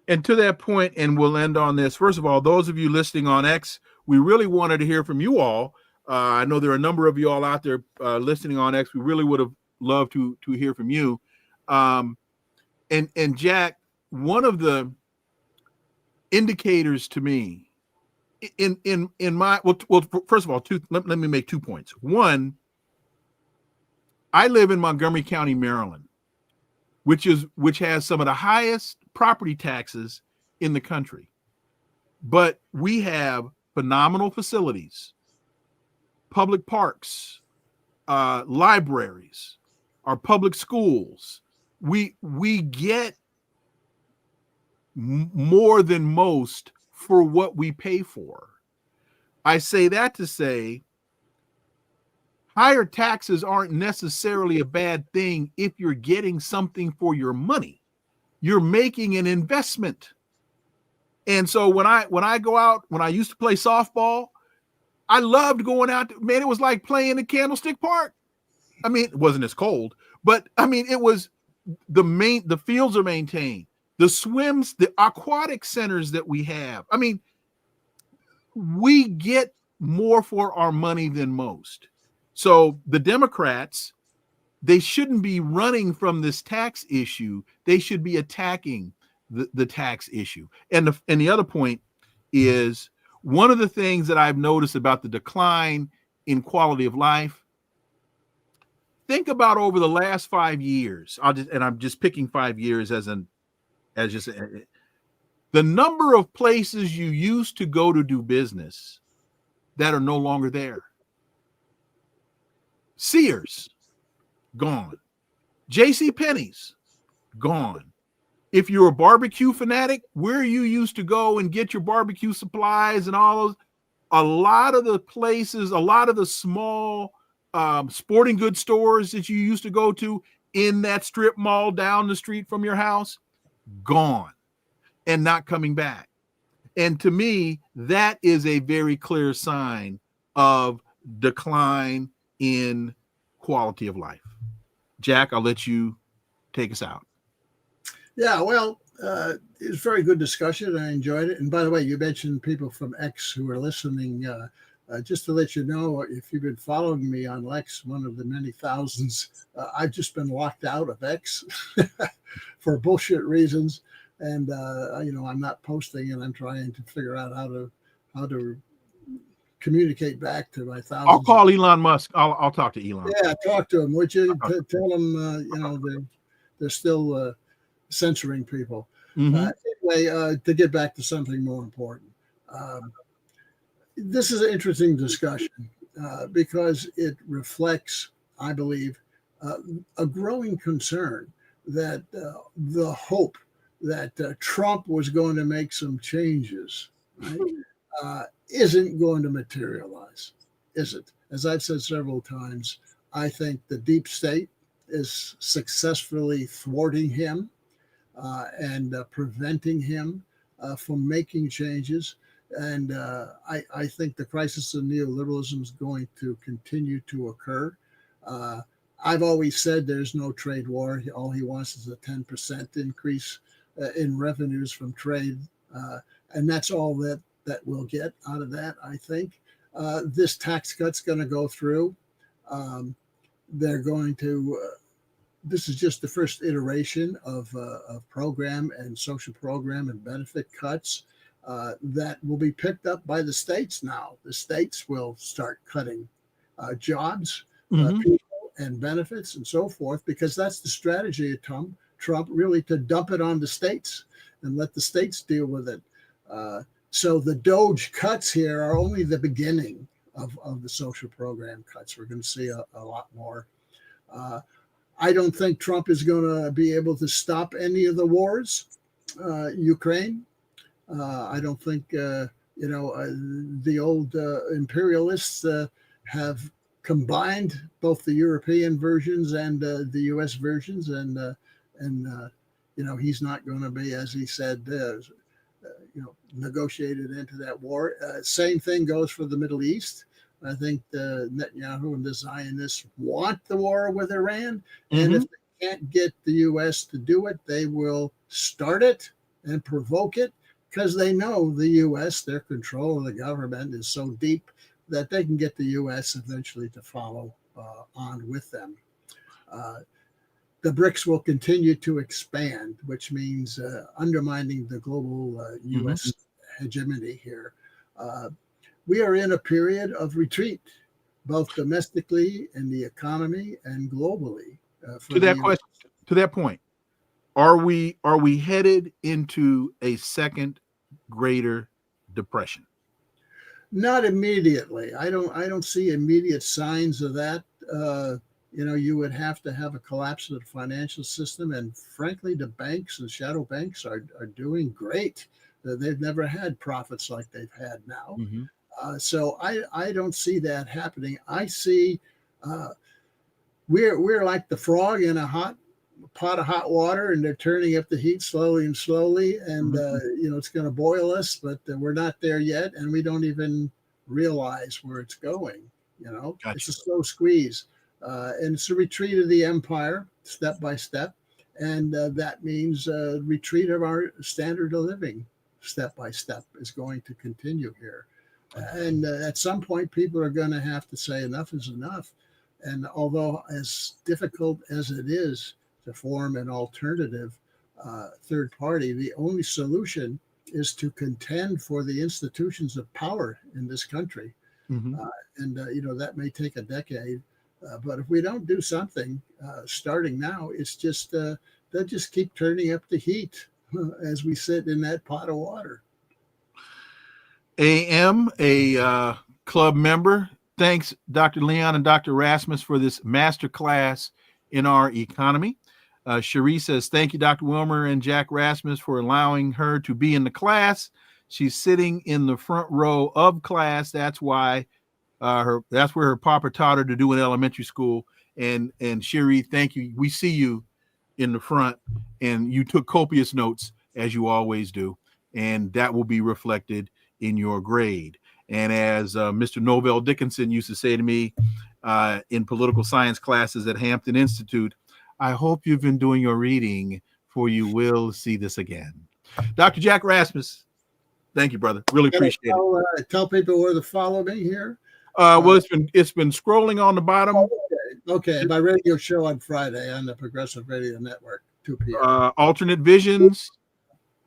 And to that point, and we'll end on this. First of all, those of you listening on X, we really wanted to hear from you all. I know there are a number of you all out there listening on X. We really would have loved to hear from you. And Jack, one of the indicators to me in my well, first of all, let me make 2 points. One, I live in Montgomery County, Maryland, which has some of the highest property taxes in the country, but we have phenomenal facilities, public parks, libraries, our public schools. We get more than most for what we pay for. I say that to say higher taxes aren't necessarily a bad thing if you're getting something for your money. You're making an investment. And so when I go out, when I used to play softball, I loved going out. Man, it was like playing in Candlestick Park. I mean, it wasn't as cold, but I mean, it was the fields are maintained. The swims, the aquatic centers that we have. I mean, we get more for our money than most. So the Democrats, they shouldn't be running from this tax issue. They should be attacking the tax issue. And the other point is, one of the things that I've noticed about the decline in quality of life, think about over the last 5 years. I'm just picking 5 years the number of places you used to go to do business that are no longer there. Sears, gone. JCPenney's, gone. If you're a barbecue fanatic, where you used to go and get your barbecue supplies and all those, a lot of the places, a lot of the small sporting goods stores that you used to go to in that strip mall down the street from your house, gone and not coming back. And to me, that is a very clear sign of decline in quality of life. Jack, I'll let you take us out. Yeah, well, it was a very good discussion. I enjoyed it. And by the way, you mentioned people from X who are listening. Just to let you know, if you've been following me on Lex, one of the many thousands, I've just been locked out of X for bullshit reasons. And, I'm not posting, and I'm trying to figure out how to communicate back to my thousands. I'll call Elon Musk. I'll talk to Elon. Yeah, talk to him. Would you tell him, they're still censoring people. Mm-hmm. Anyway, to get back to something more important, this is an interesting discussion because it reflects, I believe, a growing concern that the hope that Trump was going to make some changes, right, isn't going to materialize, is it? As I've said several times, I think the deep state is successfully thwarting him and preventing him from making changes. And I think the crisis of neoliberalism is going to continue to occur. I've always said there's no trade war. All he wants is a 10% increase in revenues from trade. And that's all that we'll get out of that, I think. This tax cut's going to go through. They're going to, this is just the first iteration of program and social program and benefit cuts that will be picked up by the states now. The states will start cutting jobs, people, and benefits and so forth, because that's the strategy of Trump, really, to dump it on the states and let the states deal with it. So the DOGE cuts here are only the beginning of the social program cuts. We're going to see a lot more. I don't think Trump is going to be able to stop any of the wars. Ukraine, I don't think, the old imperialists have combined both the European versions and the U.S. versions, and he's not going to be, as he said, negotiated into that war. Same thing goes for the Middle East. I think the Netanyahu and the Zionists want the war with Iran, and if they can't get the U.S. to do it, they will start it and provoke it, because they know the U.S., their control of the government is so deep that they can get the U.S. eventually to follow on with them. The BRICS will continue to expand, which means undermining the global U.S. hegemony here. We are in a period of retreat, both domestically in the economy and globally. To that point, are we headed into a second Greater Depression? Not immediately. I don't see immediate signs of that. You would have to have a collapse of the financial system, and frankly, the banks and shadow banks are doing great. They've never had profits like they've had now. So I don't see that happening. I see we're like the frog in a hot pot of hot water, and they're turning up the heat slowly and slowly, and it's going to boil us, but we're not there yet, and we don't even realize where it's going. Gotcha. It's a slow squeeze, and it's a retreat of the empire, step by step, and that means retreat of our standard of living, step by step, is going to continue here. And at some point, people are going to have to say enough is enough. And although as difficult as it is to form an alternative third party, the only solution is to contend for the institutions of power in this country. That may take a decade, but if we don't do something starting now, it's just they'll just keep turning up the heat as we sit in that pot of water. AM, a club member, thanks Dr. Leon and Dr. Rasmus for this masterclass in our economy. Cherie says, thank you, Dr. Wilmer and Jack Rasmus, for allowing her to be in the class. She's sitting in the front row of class. That's why that's where her papa taught her to do in elementary school. And Cherie, thank you. We see you in the front, and you took copious notes, as you always do, and that will be reflected in your grade. And as Mr. Novell Dickinson used to say to me in political science classes at Hampton Institute, I hope you've been doing your reading, for you will see this again. Dr. Jack Rasmus, thank you, brother. Really appreciate it. Tell people where to follow me here. Well, it's been scrolling on the bottom. Okay. My radio show on Friday on the Progressive Radio Network, 2 p.m. Alternate Visions.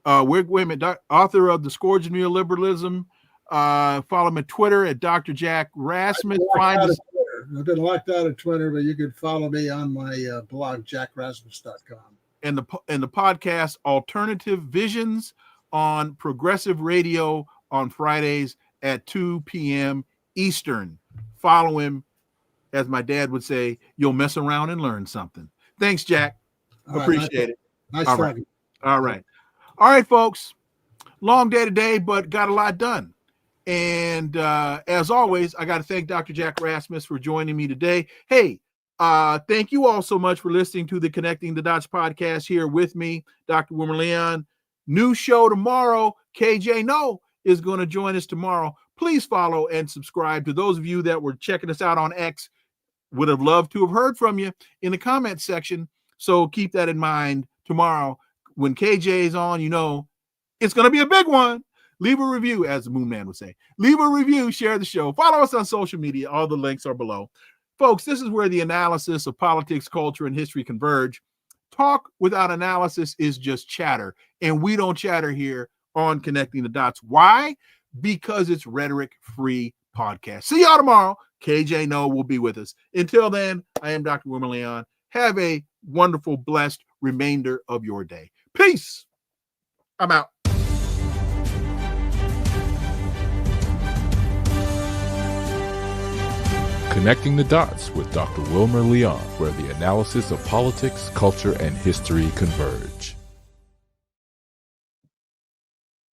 Wait a minute. Author of The Scourge of Neoliberalism. Follow me on Twitter at Dr. Jack Rasmus. I've been locked out of Twitter, but you can follow me on my blog, jackrasmus.com. and the podcast Alternative Visions on Progressive Radio on Fridays at 2 p.m. Eastern. Follow him. As my dad would say, you'll mess around and learn something. Thanks, Jack. Appreciate it. Nice All talking. right. All right, folks. Long day today, but got a lot done. And as always, I got to thank Dr. Jack Rasmus for joining me today. Hey, thank you all so much for listening to the Connecting the Dots podcast here with me, Dr. Wilmer Leon. New show tomorrow. KJ No is going to join us tomorrow. Please follow and subscribe. To those of you that were checking us out on X, would have loved to have heard from you in the comments section. So keep that in mind tomorrow. When KJ is on, you know, it's going to be a big one. Leave a review, as the Moon Man would say. Leave a review, share the show. Follow us on social media. All the links are below. Folks, this is where the analysis of politics, culture, and history converge. Talk without analysis is just chatter. And we don't chatter here on Connecting the Dots. Why? Because it's rhetoric-free podcast. See y'all tomorrow. KJ No will be with us. Until then, I am Dr. Wilmer Leon. Have a wonderful, blessed remainder of your day. Peace. I'm out. Connecting the Dots with Dr. Wilmer Leon, where the analysis of politics, culture, and history converge.